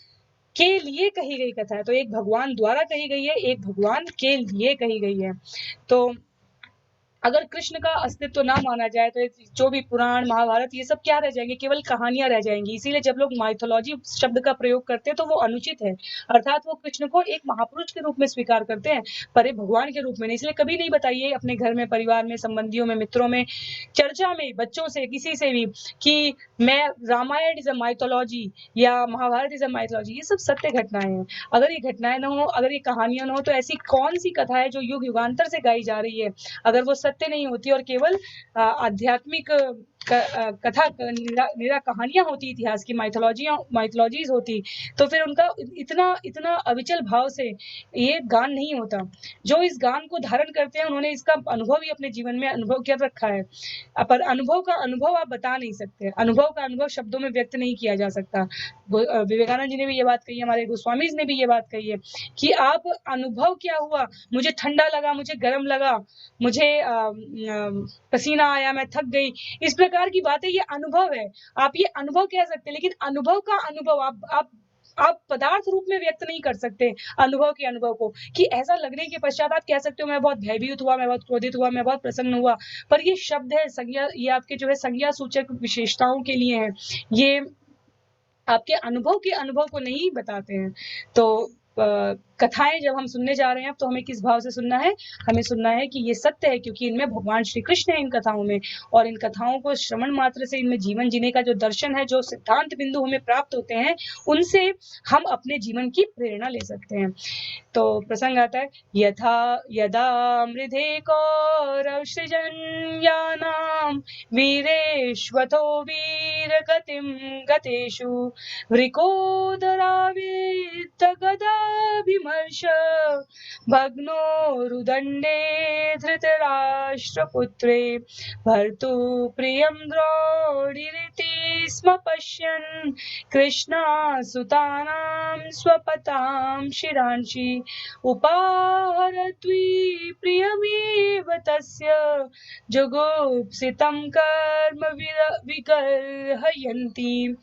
के लिए कही गई कथा है। तो एक भगवान द्वारा कही गई है, एक भगवान के लिए कही गई है। तो अगर कृष्ण का अस्तित्व ना माना जाए तो जो भी पुराण, महाभारत, ये सब क्या रह जाएंगे? केवल कहानियां रह जाएंगी। इसीलिए जब लोग माइथोलॉजी शब्द का प्रयोग करते हैं तो वो अनुचित है, अर्थात वो कृष्ण को एक महापुरुष के रूप में स्वीकार करते हैं, पर एक भगवान के रूप में नहीं। इसलिए कभी नहीं बताइए अपने घर में, परिवार में, संबंधियों में, मित्रों में, चर्चा में, बच्चों से, किसी से भी कि मैं रामायण इज अ माइथोलॉजी या महाभारत इज अ माइथोलॉजी। ये सब सत्य घटनाएं हैं। अगर ये घटनाएं ना हो, अगर ये कहानियां ना हो, तो ऐसी कौन सी कथा है जो युग युगांतर से गाई जा रही है? अगर वो सत्य नहीं होती और केवल आध्यात्मिक कथा, निरा कहानियां होती, इतिहास की माइथोलॉजीज होती, तो फिर उनका इतना अविचल भाव से ये गान नहीं होता। जो इस गान को धारण करते हैं उन्होंने इसका अनुभव ही अपने जीवन में अनुभव कर रखा है। पर अनुभव का अनुभव आप बता नहीं सकते, अनुभव का अनुभव शब्दों में व्यक्त नहीं किया जा सकता। विवेकानंद जी ने भी ये बात कही है, हमारे गोस्वामी ने भी ये बात कही है कि आप अनुभव क्या हुआ, मुझे ठंडा लगा, मुझे गर्म लगा, मुझे पसीना आया, मैं थक गई, इस प्रकार की बातें ये अनुभव है। आप ये अनुभव कह सकते हैं, लेकिन अनुभव का अनुभव आप पदार्थ रूप में व्यक्त नहीं कर सकते अनुभव के अनुभव को, कि ऐसा लगने के पश्चात आप कह सकते हो मैं बहुत भयभीत हुआ, मैं बहुत क्रोधित हुआ, मैं बहुत प्रसन्न हुआ। पर ये शब्द है संज्ञा, ये आपके जो है संज्ञा सूचक विशेषताओं के लिए है, ये आपके अनुभव के अनुभव को नहीं बताते हैं। तो कथाएं जब हम सुनने जा रहे हैं तो हमें किस भाव से सुनना है? हमें सुनना है कि ये सत्य है, क्योंकि इनमें भगवान श्री कृष्ण है इन कथाओं में, और इन कथाओं को श्रवण मात्र से इनमें जीवन जीने का जो दर्शन है, जो सिद्धांत बिंदु हमें प्राप्त होते हैं, उनसे हम अपने जीवन की प्रेरणा ले सकते हैं। तो प्रसंग आता है, यथा यदा मृधे कौरवसृजन्यानां वीरेष्वथो वीरगतिं गतेषु वृकोदरावित्तगदाभिमर्श भग्नोरुदण्डे धृतराष्ट्रपुत्रे भर्तुप्रियं द्रोणीरिति स्म पश्यन् कृष्णासुतानां स्वपतां शिरांसि उपाहरत्वी प्रियमेव तस्य जुगुप्सितं कर्म विगर्हयन्ति।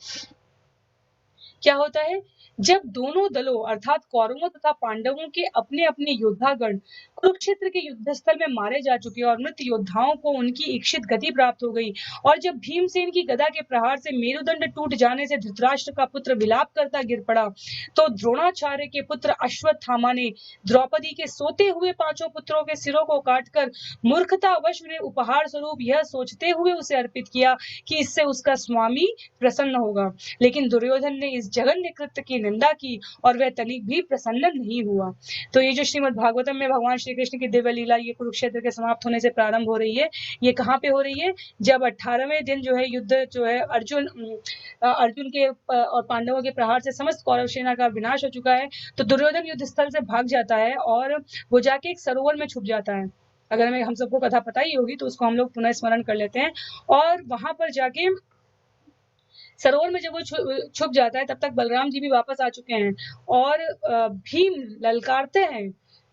क्या होता है? जब दोनों दलों अर्थात कौरवों तथा पांडवों के अपने अपने योद्धागण कुरुक्षेत्र के युद्ध स्थल में मारे जा चुके और मृत योद्धाओं को उनकी इच्छित गति प्राप्त हो गई। और जब भीमसेन की गदा के प्रहार से मेरुदंड टूट जाने से धृतराष्ट्र का पुत्र विलाप करता गिर पड़ा, तो द्रोणाचार्य के पुत्र अश्वत्थामा ने द्रौपदी के सोते हुए 5 पुत्रों के सिरों को काटकर मूर्खतावश उन्हें उपहार स्वरूप यह सोचते हुए उसे अर्पित किया कि इससे उसका स्वामी प्रसन्न होगा। लेकिन दुर्योधन ने इस जघन्य कृत्य की निंदा की और वह तनिक भी प्रसन्न नहीं हुआ। तो ये जो श्रीमद् भागवतम में भगवान श्री कृष्ण की दिव्य लीला ये कुरुक्षेत्र के समाप्त होने से प्रारंभ हो रही है। ये कहाँ पे हो रही है? जब 18वें दिन जो है युद्ध जो है अर्जुन के और पांडवों के प्रहार से समस्त कौरव सेना का विनाश हो चुका है, तो दुर्योधन युद्ध स्थल से भाग जाता है और वो जाके एक सरोवर में छुप जाता है। अगर हमें हम सबको कथा पता ही होगी तो उसको हम लोग पुनः स्मरण कर लेते हैं। और वहां पर जाके सरोवर में जब वो छुप जाता है तब तक बलराम जी भी वापस आ चुके हैं और भीम ललकारते हैं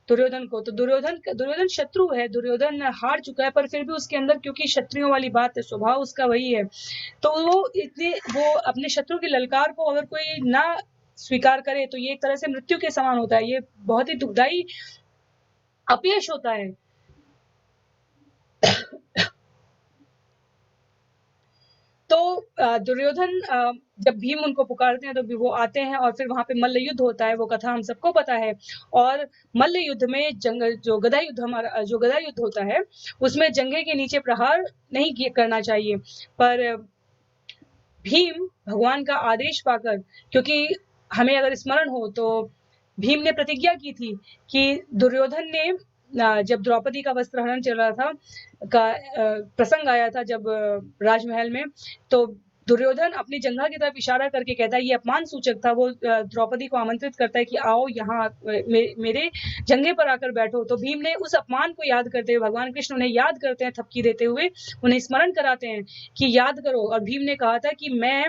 दुर्योधन को। तो दुर्योधन शत्रु है, दुर्योधन हार चुका है, पर फिर भी उसके अंदर क्योंकि क्षत्रियों वाली बात है, स्वभाव उसका वही है, तो वो अपने शत्रु की ललकार को अगर कोई ना स्वीकार करे तो ये एक तरह से मृत्यु के समान होता है। ये बहुत ही दुखदाई अपयश होता है। तो दुर्योधन जब भीम उनको पुकारते हैं तो वो आते हैं और फिर वहां पे मल्ल युद्ध होता है। वो कथा हम सबको पता है। और मल्ल युद्ध में जो गदा युद्ध होता है उसमें जंघे के नीचे प्रहार नहीं करना चाहिए, पर भीम भगवान का आदेश पाकर, क्योंकि हमें अगर स्मरण हो तो भीम ने प्रतिज्ञा की थी कि दुर्योधन ने जब द्रौपदी का वस्त्रहरण चल रहा था प्रसंग आया था जब राजमहल में, तो दुर्योधन अपनी जंघा की तरफ इशारा करके कहता है, ये अपमान सूचक था। वो द्रौपदी को आमंत्रित करता है कि आओ यहाँ मेरे जंघे पर आकर बैठो। तो भीम ने उस अपमान को याद करते हुए, भगवान कृष्ण उन्हें याद करते हैं, थपकी देते हुए उन्हें स्मरण कराते हैं कि याद करो। और भीम ने कहा था कि मैं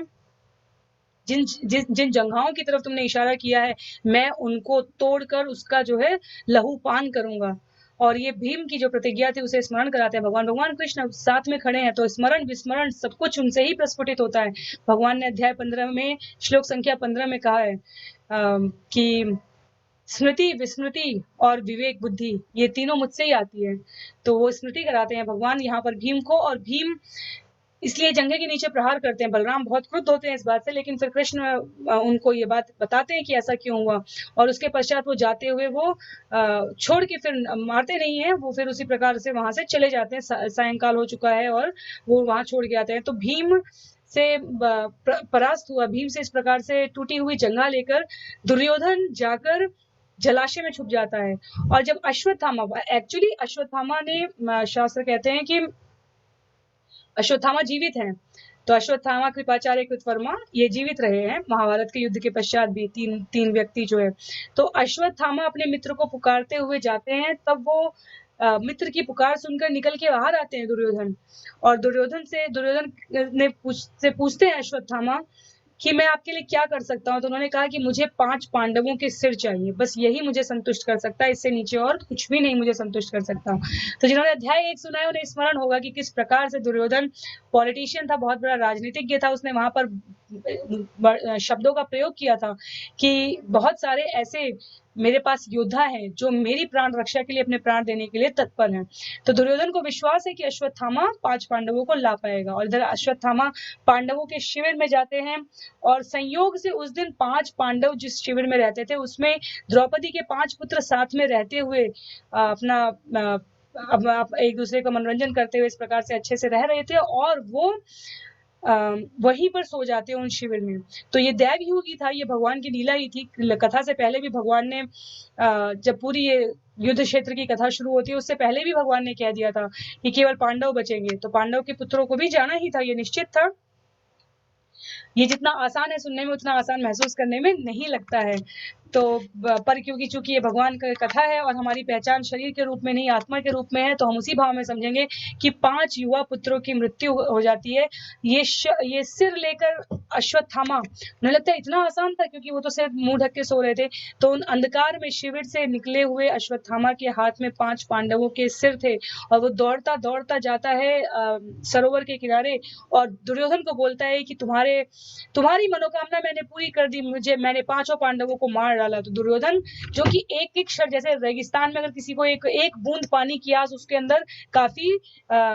जिन जंघाओं की तरफ तुमने इशारा किया है, मैं उनको तोड़कर उसका जो है लहू पान करूंगा। और ये भीम की जो प्रतिज्ञा थी उसे स्मरण कराते हैं भगवान कृष्ण साथ में खड़े हैं, तो स्मरण विस्मरण सब कुछ उनसे ही प्रस्फुटित होता है। भगवान ने अध्याय 15 में श्लोक संख्या 15 में कहा है कि स्मृति, विस्मृति और विवेक बुद्धि ये तीनों मुझसे ही आती है। तो वो स्मृति कराते हैं भगवान यहाँ पर भीम को, और भीम इसलिए जंघे के नीचे प्रहार करते हैं। बलराम बहुत क्रुद्ध होते हैं इस बात से, लेकिन फिर कृष्ण उनको ये बात बताते हैं कि ऐसा क्यों हुआ। और उसके पश्चात वो जाते हुए वो छोड़ के फिर मारते नहीं है, वो फिर उसी प्रकार से वहां से चले जाते हैं। सायंकाल हो चुका है और वो वहां छोड़ के आते हैं। तो भीम से परास्त हुआ, भीम से इस प्रकार से टूटी हुई जंघा लेकर दुर्योधन जाकर जलाशय में छुप जाता है। और जब अश्वत्थामा ने, शास्त्र कहते हैं कि अश्वत्थामा जीवित हैं, तो अश्वत्थामा, कृपाचार्य, कृतवर्मा ये जीवित रहे हैं महाभारत के युद्ध के पश्चात भी, तीन व्यक्ति जो है। तो अश्वत्थामा अपने मित्र को पुकारते हुए जाते हैं, तब वो मित्र की पुकार सुनकर निकल के बाहर आते हैं दुर्योधन। और दुर्योधन ने पूछते हैं अश्वत्थामा कि मैं आपके लिए क्या कर सकता हूँ। तो उन्होंने कहा कि मुझे 5 पांडवों के सिर चाहिए, बस यही मुझे संतुष्ट कर सकता है, इससे नीचे और कुछ भी नहीं मुझे संतुष्ट कर सकता। तो जिन्होंने अध्याय 1 सुना है उन्हें स्मरण होगा कि किस प्रकार से दुर्योधन पॉलिटिशियन था, बहुत बड़ा राजनीतिज्ञ था। उसने वहां पर शब्दों का प्रयोग किया था कि बहुत सारे ऐसे मेरे पास योद्धा हैं जो मेरी प्राण रक्षा के लिए अपने प्राण देने के लिए तत्पर हैं। तो दुर्योधन को विश्वास है कि अश्वत्थामा 5 पांडवों को ला पाएगा। और इधर अश्वत्थामा पांडवों के शिविर में जाते हैं, और संयोग से उस दिन 5 पांडव जिस शिविर में रहते थे उसमें द्रौपदी के 5 पुत्र साथ में रहते हुए अपना अब एक दूसरे का मनोरंजन करते हुए इस प्रकार से अच्छे से रह रहे थे, और वो वहीं पर सो जाते हैं उन शिविर में। तो ये दैव युग ही था, ये भगवान की लीला ही थी। कथा से पहले भी भगवान ने जब पूरी ये युद्ध क्षेत्र की कथा शुरू होती है उससे पहले भी भगवान ने कह दिया था कि केवल पांडव बचेंगे। तो पांडव के पुत्रों को भी जाना ही था, ये निश्चित था। ये जितना आसान है सुनने में उतना आसान महसूस करने में नहीं लगता है। तो पर क्योंकि चूंकि ये भगवान का कथा है और हमारी पहचान शरीर के रूप में नहीं आत्मा के रूप में है, तो हम उसी भाव में समझेंगे कि 5 युवा पुत्रों की मृत्यु हो जाती है। ये सिर लेकर अश्वत्थामा, मुझे लगता है इतना आसान था क्योंकि वो तो सिर्फ मुंह ढक के सो रहे थे। तो उन अंधकार में शिविर से निकले हुए अश्वत्थामा के हाथ में 5 पांडवों के सिर थे, और वो दौड़ता दौड़ता जाता है सरोवर के किनारे, और दुर्योधन को बोलता है कि तुम्हारी मनोकामना मैंने पूरी कर दी, मैंने 5 पांडवों को मार डाला। तो दुर्योधन जो कि एक एक क्षण, जैसे रेगिस्तान में अगर किसी को एक बूंद पानी की आस उसके अंदर काफी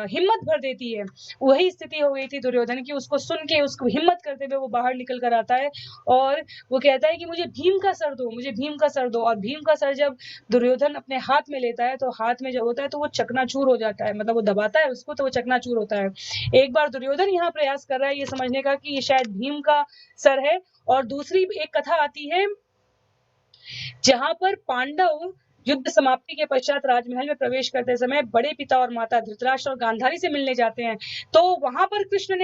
हिम्मत भर देती है, वही स्थिति हो गई थी दुर्योधन की। उसको सुन के, उसको हिम्मत करते हुए वो बाहर निकल कर आता है और वो कहता है कि मुझे भीम का सर दो, मुझे भीम का सर दो। और भीम का सर जब दुर्योधन अपने हाथ में लेता है तो हाथ में जब होता है तो वो चकनाचूर हो जाता है, मतलब वो दबाता है उसको तो वो चकनाचूर होता है। एक बार दुर्योधन यहाँ प्रयास कर रहा है ये समझने का कि ये शायद भीम का सर है। और दूसरी एक कथा आती है जहां पर पांडव युद्ध समाप्ति के पश्चात राजमहल में प्रवेश करते समय बड़े पिता और माता धृतराष्ट्र और गांधारी से मिलने जाते हैं। तो वहां पर कृष्ण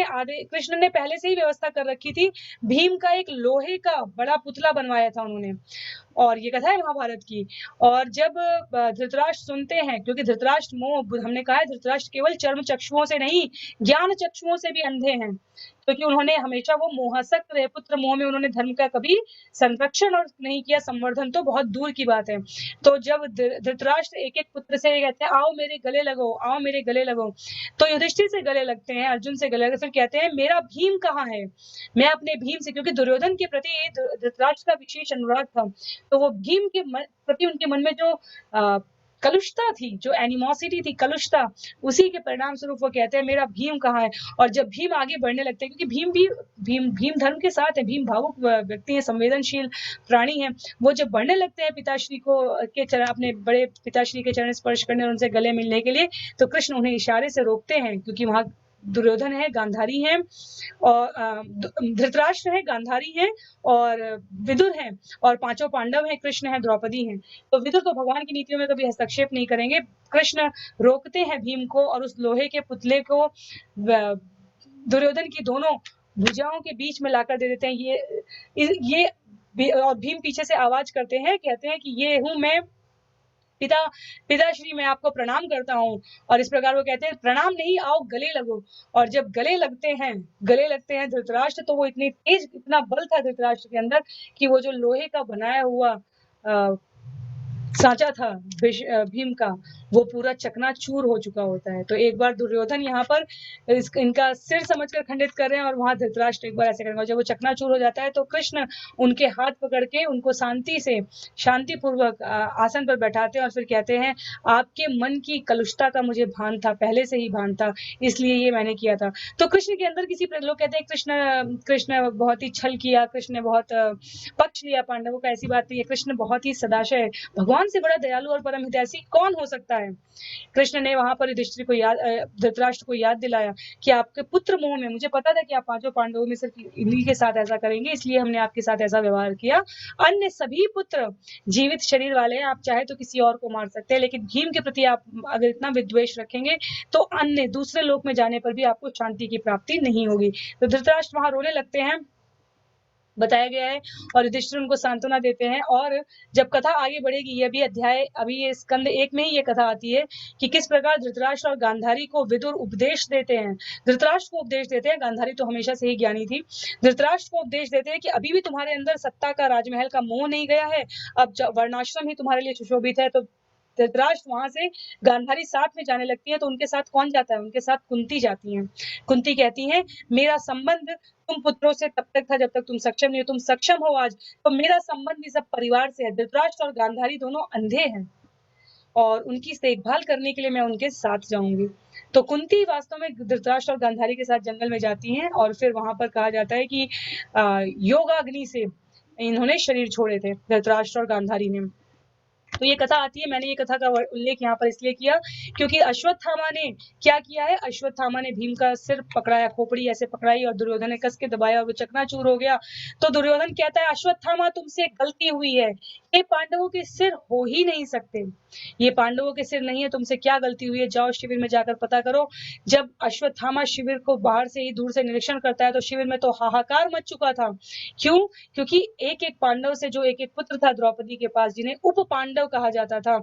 ने पहले से ही व्यवस्था कर रखी थी। भीम का एक लोहे का बड़ा पुतला बनवाया था उन्होंने, और ये कथा है महाभारत की। और जब धृतराष्ट्र सुनते हैं, क्योंकि धृतराष्ट्र हमने कहा है धृतराष्ट्र केवल चर्म चक्षुओं से नहीं, ज्ञान चक्षुओं से भी अंधे हैं, क्योंकि उन्होंने हमेशा वो मोहासक्त रहे, पुत्र मोह में उन्होंने धर्म का कभी संरक्षण और नहीं किया, संवर्धन तो बहुत दूर की बात है। तो जब धृतराष्ट्र एक एक पुत्र से कहते हैं आओ मेरे गले लगो, आओ मेरे गले लगो, तो युधिष्ठिर से गले लगते हैं, अर्जुन से गले लगते, फिर कहते हैं मेरा भीम कहाँ है, मैं अपने भीम से, क्योंकि दुर्योधन के प्रति धृतराष्ट्र का विशेष अनुराग था। तो वो भीम के प्रति उनके मन में जो कलुषता थी, जो एनिमोसिटी थी, कलुषता, उसी के परिणाम स्वरूप वो कहते हैं मेरा भीम कहाँ है। और जब भीम आगे बढ़ने लगते हैं, क्योंकि भीम धर्म के साथ है, भीम भावुक व्यक्ति है, संवेदनशील प्राणी है, वो जब बढ़ने लगते हैं पिताश्री को के चरण, अपने बड़े पिताश्री के चरण स्पर्श करने और उनसे गले मिलने के लिए, तो कृष्ण उन्हें इशारे से रोकते हैं, क्योंकि वहां दुर्योधन है, गांधारी है, और धृतराष्ट्र है, गांधारी है, और विदुर है, और पांचों पांडव हैं, कृष्ण है, द्रौपदी हैं। तो विदुर तो भगवान की नीतियों में कभी हस्तक्षेप नहीं करेंगे। कृष्ण रोकते हैं भीम को और उस लोहे के पुतले को दुर्योधन की दोनों भुजाओं के बीच में लाकर दे देते हैं। ये और भीम पीछे से आवाज करते हैं, कहते हैं कि ये हूं मैं, पिताश्री मैं आपको प्रणाम करता हूँ। और इस प्रकार वो कहते हैं प्रणाम नहीं, आओ गले लगो। और जब गले लगते हैं धृतराष्ट्र, तो वो इतनी तेज, इतना बल था धृतराष्ट्र के अंदर कि वो जो लोहे का बनाया हुआ सांचा था भीम का, वो पूरा चकनाचूर हो चुका होता है। तो एक बार दुर्योधन यहाँ पर इनका सिर समझकर खंडित कर रहे हैं, और वहां धृतराष्ट्र एक बार ऐसे करेंगे। जब वो चकनाचूर हो जाता है तो कृष्ण उनके हाथ पकड़ के उनको शांतिपूर्वक आसन पर बैठाते हैं, और फिर कहते हैं आपके मन की कलुषता का मुझे भान था, पहले से ही भान था, इसलिए ये मैंने किया था। तो कृष्ण के अंदर लोग कहते हैं कृष्ण बहुत ही छल किया, कृष्ण ने बहुत पक्ष लिया पांडवों का, ऐसी बात नहीं है। कृष्ण बहुत ही सदाशय, भगवान से बड़ा दयालु और परम हितैषी कौन हो सकता है। कृष्ण ने वहां पर युधिष्ठिर को धृतराष्ट्र को याद दिलाया कि आपके पुत्र मोह में, मुझे पता था कि आप पांचों पांडवों में सिर्फ इन्हीं के साथ ऐसा करेंगे, इसलिए हमने आपके साथ ऐसा व्यवहार किया। अन्य सभी पुत्र जीवित शरीर वाले हैं, आप चाहे तो किसी और को मार सकते हैं, लेकिन भीम के प्रति आप अगर इतना विद्वेष रखेंगे तो अन्य दूसरे लोक में जाने पर भी आपको शांति की प्राप्ति नहीं होगी। तो धृतराष्ट्र वहां रोने लगते हैं, बताया गया है, और युधिष्ठिर उनको सांत्वना देते हैं। और जब कथा आगे बढ़ेगी, ये भी अध्याय, अभी ये स्कंद 1 में ही ये कथा आती है कि किस प्रकार धृतराष्ट्र और गांधारी को विदुर उपदेश देते हैं। धृतराष्ट्र को उपदेश देते हैं, गांधारी तो हमेशा से ही ज्ञानी थी। धृतराष्ट्र को उपदेश देते हैं कि अभी भी तुम्हारे अंदर सत्ता का, राजमहल का मोह नहीं गया है, अब वर्णाश्रम ही तुम्हारे लिए सुशोभित है। तो धृतराष्ट्र वहां से, गांधारी साथ में जाने लगती है, तो उनके साथ कौन जाता है, उनके साथ कुंती जाती है। कुंती कहती है मेरा संबंध तुम पुत्रों से तब तक था जब तक तुम सक्षम नहीं हो, तुम सक्षम हो आज, तो मेरा संबंध इस सब परिवार से है। धृतराष्ट्र और गांधारी दोनों अंधे हैं, और उनकी देखभाल करने के लिए मैं उनके साथ जाऊंगी। तो कुंती वास्तव में धृतराष्ट्र और गांधारी के साथ जंगल में जाती हैं, और फिर वहां पर कहा जाता है कि योगाग्नि से इन्होंने शरीर छोड़े थे, धृतराष्ट्र और गांधारी ने। तो ये कथा आती है, मैंने ये कथा का उल्लेख यहाँ पर इसलिए किया क्योंकि अश्वत्थामा ने क्या किया है, अश्वत्थामा ने भीम का सिर पकड़ाया, खोपड़ी ऐसे पकड़ाई, और दुर्योधन ने कस के दबाया और वो चकनाचूर हो गया। तो दुर्योधन कहता है अश्वत्थामा तुमसे गलती हुई है, ये पांडवों के सिर हो ही नहीं सकते, ये पांडवों के सिर नहीं है, तुमसे क्या गलती हुई है, जाओ शिविर में जाकर पता करो। जब अश्वत्थामा शिविर को बाहर से ही दूर से निरीक्षण करता है, तो शिविर में तो हाहाकार मच चुका था। क्यों? क्योंकि एक एक पांडव से जो एक एक पुत्र था द्रौपदी के पास, जिन्हें उप पांडव कहा जाता था,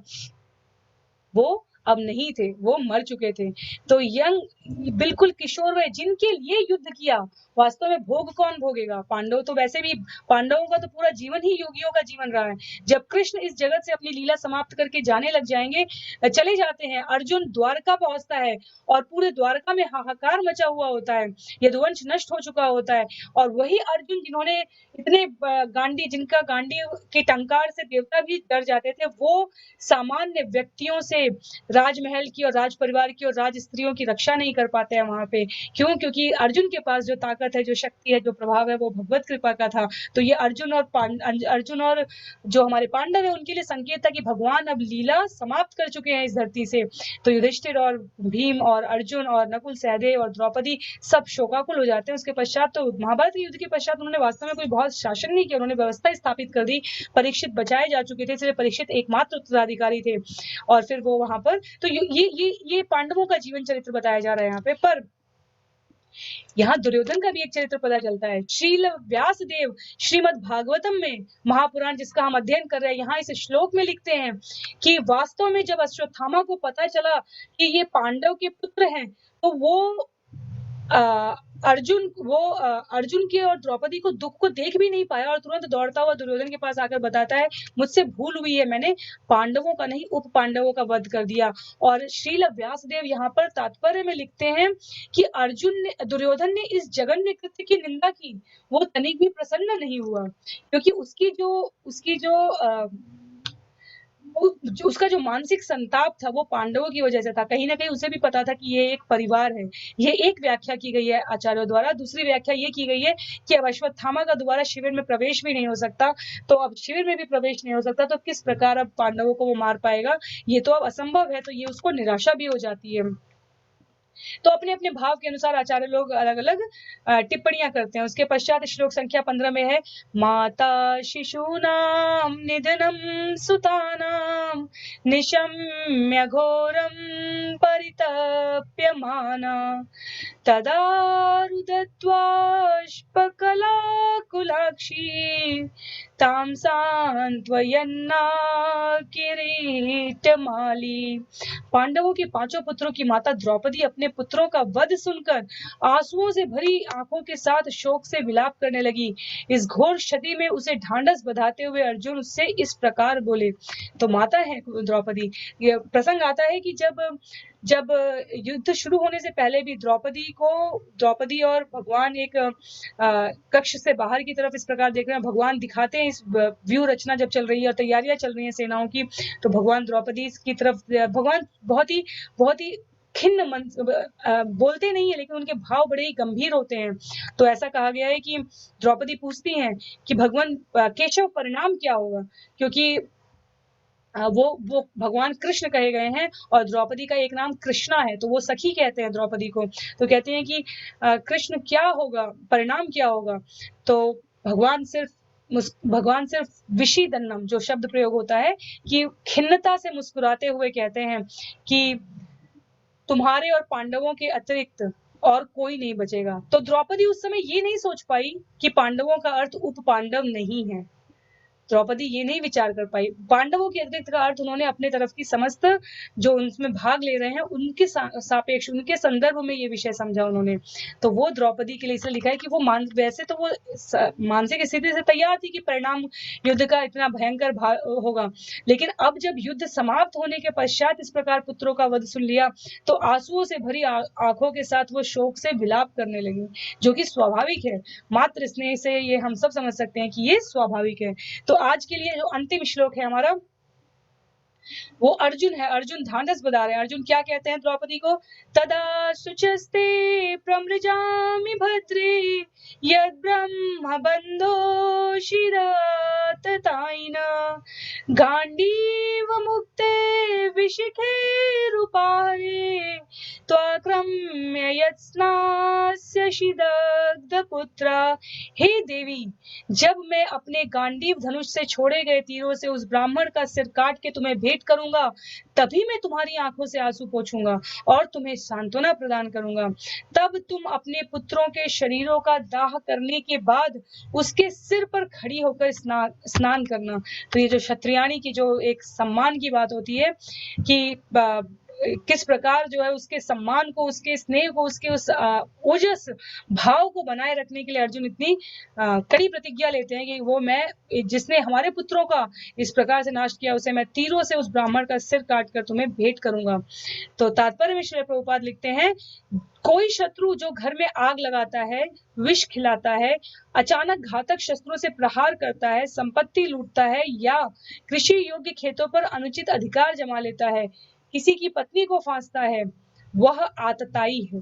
वो अब नहीं थे, वो मर चुके थे। तो यंग बिल्कुल किशोर वय जिनके लिए युद्ध किया, वास्तव में भोग कौन भोगेगा? पांडव तो वैसे भी, पांडवों का तो पूरा जीवन ही योगियों का जीवन रहा है। जब कृष्ण इस जगत से अपनी लीला समाप्त करके जाने लग जाएंगे, चले जाते हैं, अर्जुन द्वारका पहुंचता है और पूरे द्वारका में हाहाकार मचा हुआ होता है, यदुवंश नष्ट हो चुका होता है, और वही अर्जुन जिन्होंने इतने गांडी, जिनका गांडी के टंकार से देवता भी डर जाते थे, वो सामान्य व्यक्तियों से राजमहल की और राज परिवार की और राज स्त्रियों की रक्षा नहीं कर पाते हैं वहां पे। क्यों? क्योंकि अर्जुन के पास जो ताकत है, जो शक्ति है, जो प्रभाव है, वो भगवत कृपा का था। तो ये अर्जुन और जो हमारे पांडव है, उनके लिए संकेत था कि भगवान अब लीला समाप्त कर चुके हैं इस धरती से। तो युधिष्ठिर और भीम और अर्जुन और नकुल, सहदेव और द्रौपदी सब शोकाकुल हो जाते हैं। उसके पश्चात तो महाभारत के युद्ध के पश्चात उन्होंने वास्तव में कोई बहुत शासन नहीं किया, उन्होंने व्यवस्था स्थापित कर दी। परीक्षित बचाए जा चुके थे, इसलिए परीक्षित एकमात्र उत्तराधिकारी थे, और फिर वो वहां पर, तो ये पांडवों का जीवन चरित्र बताया जा रहा है यहाँ पे। पर यहाँ दुर्योधन का भी एक चरित्र पता चलता है। श्रील व्यास देव श्रीमद् भागवतम में, महापुराण जिसका हम अध्ययन कर रहे हैं, यहाँ इस श्लोक में लिखते हैं कि वास्तव में जब अश्वत्थामा को पता चला कि ये पांडव के पुत्र हैं, तो वो अर्जुन के और द्रौपदी को दुख को देख भी नहीं पाया, और तुरंत दौड़ता हुआ दुर्योधन के पास आकर बताता है, मुझसे भूल हुई है, मैंने पांडवों का नहीं उप पांडवों का वध कर दिया। और श्रील व्यासदेव यहाँ पर तात्पर्य में लिखते हैं कि दुर्योधन ने इस जघन्य कृत्य की निंदा की, वो तनिक भी प्रसन्न नहीं हुआ, क्योंकि उसका जो मानसिक संताप था, वो पांडवों की वजह से था। कहीं ना कहीं उसे भी पता था कि ये एक परिवार है। ये एक व्याख्या की गई है आचार्यों द्वारा। दूसरी व्याख्या ये की गई है कि अब अश्वत्थामा का दोबारा शिविर में प्रवेश भी नहीं हो सकता, तो अब शिविर में भी प्रवेश नहीं हो सकता, तो किस प्रकार अब पांडवों को वो मार पाएगा? ये तो अब असंभव है। तो ये उसको निराशा भी हो जाती है। तो अपने अपने भाव के अनुसार आचार्य लोग अलग अलग टिप्पणियां करते हैं। उसके पश्चात श्लोक संख्या 15 में है, माता शिशूनाम निधनम सुतानाम निशम्य घोरम परितप्यमाना तदा रुदत्वाश्पकलाकुलाक्षी तां सांत्वयन्ना किरीटमाली। पांडवों के पांचों पुत्रों की माता द्रौपदी अपने पुत्रों का वध सुनकर आंसुओं से भरी आंखों के साथ शोक से विलाप करने लगी। इस घोर क्षति में उसे ढांढस बंधाते हुए अर्जुन उससे इस प्रकार बोले। तो माता है द्रौपदी। ये प्रसंग आता है कि जब युद्ध शुरू होने से पहले भी द्रौपदी और भगवान एक कक्ष से बाहर की तरफ इस प्रकार देख रहे हैं। भगवान दिखाते हैं, इस व्यू रचना जब चल रही है और तैयारियां चल रही हैं सेनाओं की, तो भगवान द्रौपदी की तरफ, भगवान बहुत ही खिन्न मन, बोलते नहीं है लेकिन उनके भाव बड़े ही गंभीर होते हैं। तो ऐसा कहा गया है कि द्रौपदी पूछती हैं कि भगवान केशव परिणाम क्या होगा, क्योंकि वो भगवान कृष्ण कहे गए हैं और द्रौपदी का एक नाम कृष्णा है, तो वो सखी कहते हैं द्रौपदी को। तो कहते हैं कि कृष्ण क्या होगा, परिणाम क्या होगा? तो भगवान सिर्फ विषीदन्नम, जो शब्द प्रयोग होता है, कि खिन्नता से मुस्कुराते हुए कहते हैं कि तुम्हारे और पांडवों के अतिरिक्त और कोई नहीं बचेगा। तो द्रौपदी उस समय ये नहीं सोच पाई कि पांडवों का अर्थ उप पांडव नहीं है। द्रौपदी ये नहीं विचार कर पाई। पांडवों के अतिरिक्त का अर्थ उन्होंने अपने तरफ की समस्त जो उनमें भाग ले रहे हैं उनके सापेक्ष, उनके संदर्भ में ये विषय समझा उन्होंने। तो वो द्रौपदी के लिए इसलिए लिखा है कि वो वैसे तो वो मानसिक स्थिति से तैयार थी कि परिणाम युद्ध का इतना भयंकर होगा, लेकिन अब जब युद्ध समाप्त होने के पश्चात इस प्रकार पुत्रों का वध सुन लिया, तो आंसुओं से भरी आंखों के साथ वो शोक से विलाप करने लगी, जो कि स्वाभाविक है। मात्र स्नेह से ये हम सब समझ सकते हैं कि ये स्वाभाविक है। तो आज के लिए जो अंतिम श्लोक है हमारा, वो अर्जुन है। अर्जुन ढांढस बता रहे हैं। अर्जुन क्या कहते हैं द्रौपदी को, तदा शुचस्ते प्रमृजामि भद्रे यद ब्रह्म बंधो शिरतताइन गांडीव मुक्ते विशिखे रूपारे त्वाक्रम्य यत्स्नास्य शिदग्ध पुत्रा। हे देवी, जब मैं अपने गांडीव धनुष से छोड़े गए तीरों से उस ब्राह्मण का सिर काट के तुम्हें भेंट करूंगा, तभी मैं तुम्हारी आंखों से आंसू पोंछूंगा और तुम्हें सांत्वना प्रदान करूंगा। तब तुम अपने पुत्रों के शरीरों का दाह करने के बाद उसके सिर पर खड़ी होकर स्नान करना। तो ये जो क्षत्रियाणी की जो एक सम्मान की बात होती है कि किस प्रकार जो है उसके सम्मान को, उसके स्नेह को, उसके उस ओजस भाव को बनाए रखने के लिए अर्जुन इतनी कड़ी प्रतिज्ञा लेते हैं कि वो मैं जिसने हमारे पुत्रों का इस प्रकार से नाश किया उसे मैं तीरों से उस ब्राह्मण का सिर काट कर तुम्हें भेंट करूंगा। तो तात्पर्य में श्रील प्रभुपाद लिखते हैं, कोई शत्रु जो घर में आग लगाता है, विष खिलाता है, अचानक घातक शस्त्रों से प्रहार करता है, संपत्ति लूटता है या कृषि योग्य खेतों पर अनुचित अधिकार जमा लेता है, किसी की पत्नी को फांसता है, वह आतताई है।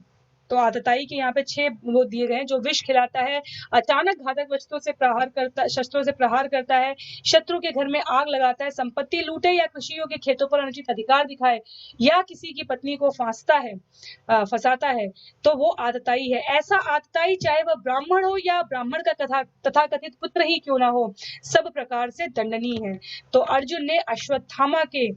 तो आतताई के यहाँ पे 6 वो दिए गए हैं, जो विष खिलाता है, अचानक घातक शस्त्रों से प्रहार करता है, शत्रु के घर में आग लगाता है, संपत्ति लूटे या कृषियों के खेतों पर अनुचित अधिकार दिखाए या किसी की पत्नी को फंसाता है, तो वो आतताई है। ऐसा आतताई चाहे वह ब्राह्मण हो या ब्राह्मण का तथाकथित पुत्र ही क्यों ना हो, सब प्रकार से दंडनीय है। तो अर्जुन ने अश्वत्थामा के,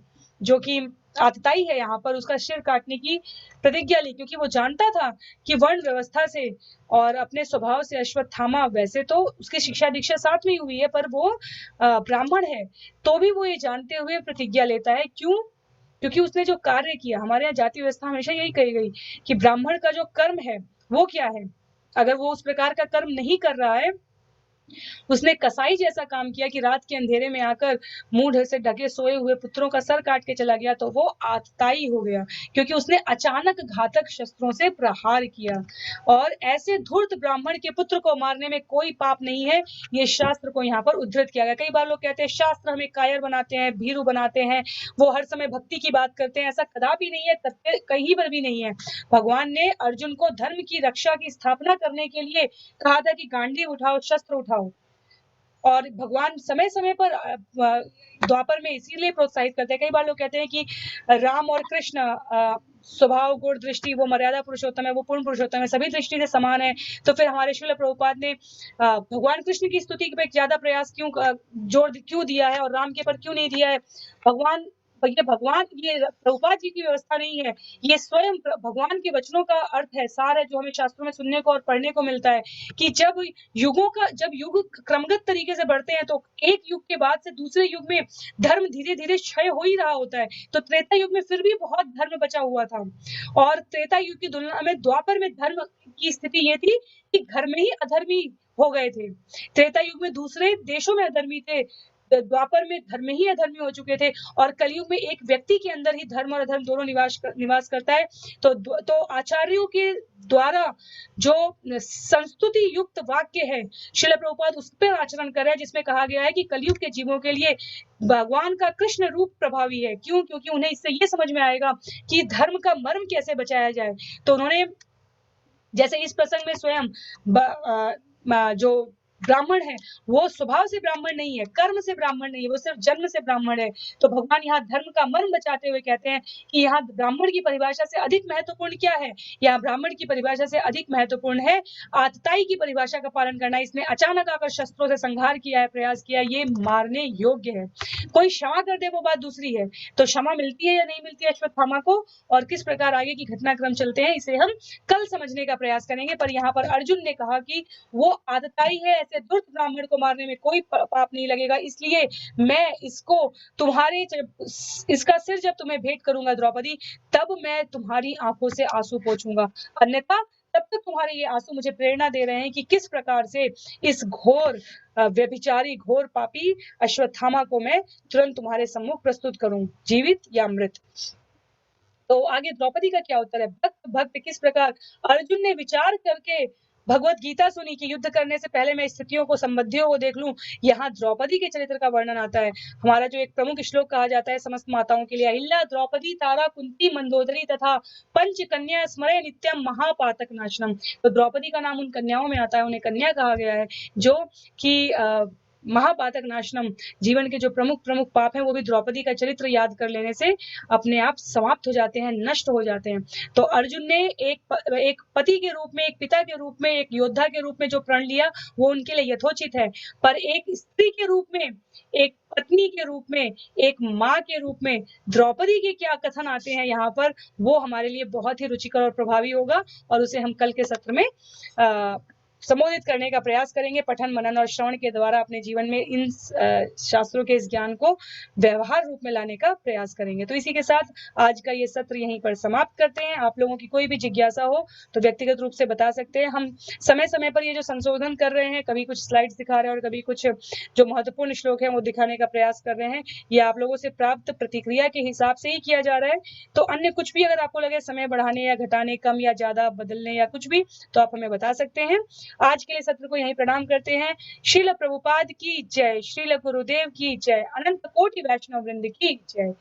जो कि आतताई है यहाँ पर, उसका सिर काटने की प्रतिज्ञा ली, क्योंकि वो जानता था कि वर्ण व्यवस्था से और अपने स्वभाव से अश्वत्थामा, वैसे तो उसकी शिक्षा दीक्षा साथ में हुई है, पर वो ब्राह्मण है, तो भी वो ये जानते हुए प्रतिज्ञा लेता है। क्यों? क्योंकि उसने जो कार्य किया, हमारे यहाँ जाति व्यवस्था हमेशा यही कही गई कि ब्राह्मण का जो कर्म है वो क्या है, अगर वो उस प्रकार का कर्म नहीं कर रहा है, उसने कसाई जैसा काम किया कि रात के अंधेरे में आकर मुंह से ढके सोए हुए पुत्रों का सर काट के चला गया, तो वो आतताई हो गया, क्योंकि उसने अचानक घातक शस्त्रों से प्रहार किया। और ऐसे धूर्त ब्राह्मण के पुत्र को मारने में कोई पाप नहीं है, ये शास्त्र को यहाँ पर उद्धृत किया गया। कई बार लोग कहते हैं शास्त्र हमें कायर बनाते हैं, भीरू बनाते हैं, वो हर समय भक्ति की बात करते हैं, ऐसा कदापि नहीं है, कहीं पर भी नहीं है। भगवान ने अर्जुन को धर्म की रक्षा की स्थापना करने के लिए कहा था कि गांडीव उठाओ, शस्त्र उठाओ, और भगवान समय समय पर द्वापर में इसीलिए प्रोत्साहित करते हैं। कई बार लोग कहते हैं कि राम और कृष्ण स्वभाव, गुण, दृष्टि, वो मर्यादा पुरुषोत्तम है, वो पूर्ण पुरुषोत्तम है, सभी दृष्टि से समान है, तो फिर हमारे श्रील प्रभुपाद ने भगवान कृष्ण की स्तुति पे ज्यादा प्रयास जोर क्यों दिया है और राम के पर क्यों नहीं दिया है? ये प्रभुपाद जी की व्यवस्था नहीं है, ये स्वयं भगवान के वचनों का अर्थ है, सार है, जो हमें शास्त्रों में सुनने को और पढ़ने को मिलता है कि जब युग क्रमगत तरीके से बढ़ते हैं, तो एक युग के बाद से दूसरे युग में धर्म धीरे धीरे क्षय हो ही रहा होता है। तो त्रेता युग में फिर भी बहुत धर्म बचा हुआ था, और त्रेता युग की तुलना में द्वापर में धर्म की स्थिति ये थी कि घर में ही अधर्मी हो गए थे। त्रेता युग में दूसरे देशों में अधर्मी थे, द्वापर में धर्म ही अधर्मी हो चुके थे, और कलयुग में एक व्यक्ति के अंदर ही धर्म और अधर्म दोनों निवास करता है। तो आचार्यों के द्वारा जो संस्तुति युक्त वाक्य है, श्रील प्रभुपाद उस पर आचरण कर रहे हैं, जिसमें कहा गया है कि कलयुग के जीवों के लिए भगवान का कृष्ण रूप प्रभावी है। क्यों? क्योंकि उन्हें इससे ये समझ में आएगा कि धर्म का मर्म कैसे बचाया जाए। तो उन्होंने, जैसे इस प्रसंग में स्वयं जो ब्राह्मण है वो स्वभाव से ब्राह्मण नहीं है, कर्म से ब्राह्मण नहीं है, वो सिर्फ जन्म से ब्राह्मण है। तो भगवान यहाँ धर्म का मर्म बचाते हुए कहते हैं कि यहाँ ब्राह्मण की परिभाषा से अधिक महत्वपूर्ण क्या है? यहाँ ब्राह्मण की परिभाषा से अधिक महत्वपूर्ण है आतताई की परिभाषा का पालन करना। इसने अचानक आकर शस्त्रों से संहार किया है, प्रयास किया, ये मारने योग्य है। कोई क्षमा कर दे वो बात दूसरी है, तो क्षमा मिलती है या नहीं मिलती है अश्वत्थामा को, और किस प्रकार आगे की घटनाक्रम चलते हैं, इसे हम कल समझने का प्रयास करेंगे। पर यहाँ पर अर्जुन ने कहा कि वो आतताई है, ऐसे दुष्ट ब्राह्मण को मारने में कोई पाप नहीं लगेगा, इसलिए मैं इसका सिर जब तुम्हें भेंट करूंगा द्रौपदी, तब मैं तुम्हारी आंखों से आंसू पोंछूंगा, अन्यथा तब तक तुम्हारे ये आंसू मुझे प्रेरणा दे रहे हैं कि किस प्रकार से इस घोर व्यभिचारी, घोर पापी अश्वत्थामा को मैं तुरंत तुम्हारे सम्मुख प्रस्तुत करूं, जीवित या मृत। तो आगे द्रौपदी का क्या उत्तर है? भक्त किस प्रकार अर्जुन ने विचार करके भगवत गीता सुनी कि युद्ध करने से पहले मैं स्थितियों को, संबंधियों को देख लूं। यहाँ द्रौपदी के चरित्र का वर्णन आता है। हमारा जो एक प्रमुख श्लोक कहा जाता है समस्त माताओं के लिए, अहिल्या, द्रौपदी, तारा, कुंती, मंदोदरी तथा पंच कन्या स्मरे नित्यम महापातक नाशनम। तो द्रौपदी का नाम उन कन्याओं में आता है, उन्हें कन्या कहा गया है, जो कि महापातक नाशनम, जीवन के जो प्रमुख पाप हैं वो भी द्रौपदी का चरित्र याद कर लेने से अपने आप समाप्त हो जाते हैं, नष्ट हो जाते हैं। तो अर्जुन ने एक पति के रूप में, एक पिता के रूप में, एक योद्धा के रूप में जो प्रण लिया वो उनके लिए यथोचित है, पर एक स्त्री के रूप में, एक पत्नी के रूप में, एक माँ के रूप में द्रौपदी के क्या कथन आते हैं यहाँ पर, वो हमारे लिए बहुत ही रुचिकर और प्रभावी होगा, और उसे हम कल के सत्र में संबोधित करने का प्रयास करेंगे। पठन, मनन और श्रवण के द्वारा अपने जीवन में इन शास्त्रों के इस ज्ञान को व्यवहार रूप में लाने का प्रयास करेंगे। तो इसी के साथ आज का ये सत्र यहीं पर समाप्त करते हैं। आप लोगों की कोई भी जिज्ञासा हो तो व्यक्तिगत रूप से बता सकते हैं। हम समय-समय पर ये जो संशोधन कर रहे हैं, कभी कुछ स्लाइड्स दिखा रहे हैं और कभी कुछ जो महत्वपूर्ण श्लोक हैं वो दिखाने का प्रयास कर रहे हैं। ये आप लोगों से प्राप्त प्रतिक्रिया के हिसाब से ही किया जा रहा है। तो अन्य कुछ भी अगर आपको लगे समय बढ़ाने या घटाने, कम या ज़्यादा बदलने या कुछ भी, तो आप हमें बता सकते हैं। आज के लिए सत्र को यहीं प्रणाम करते हैं। श्रील प्रभुपाद की जय, श्रील गुरुदेव की जय, अनंत कोटि वैष्णव वृंद की जय।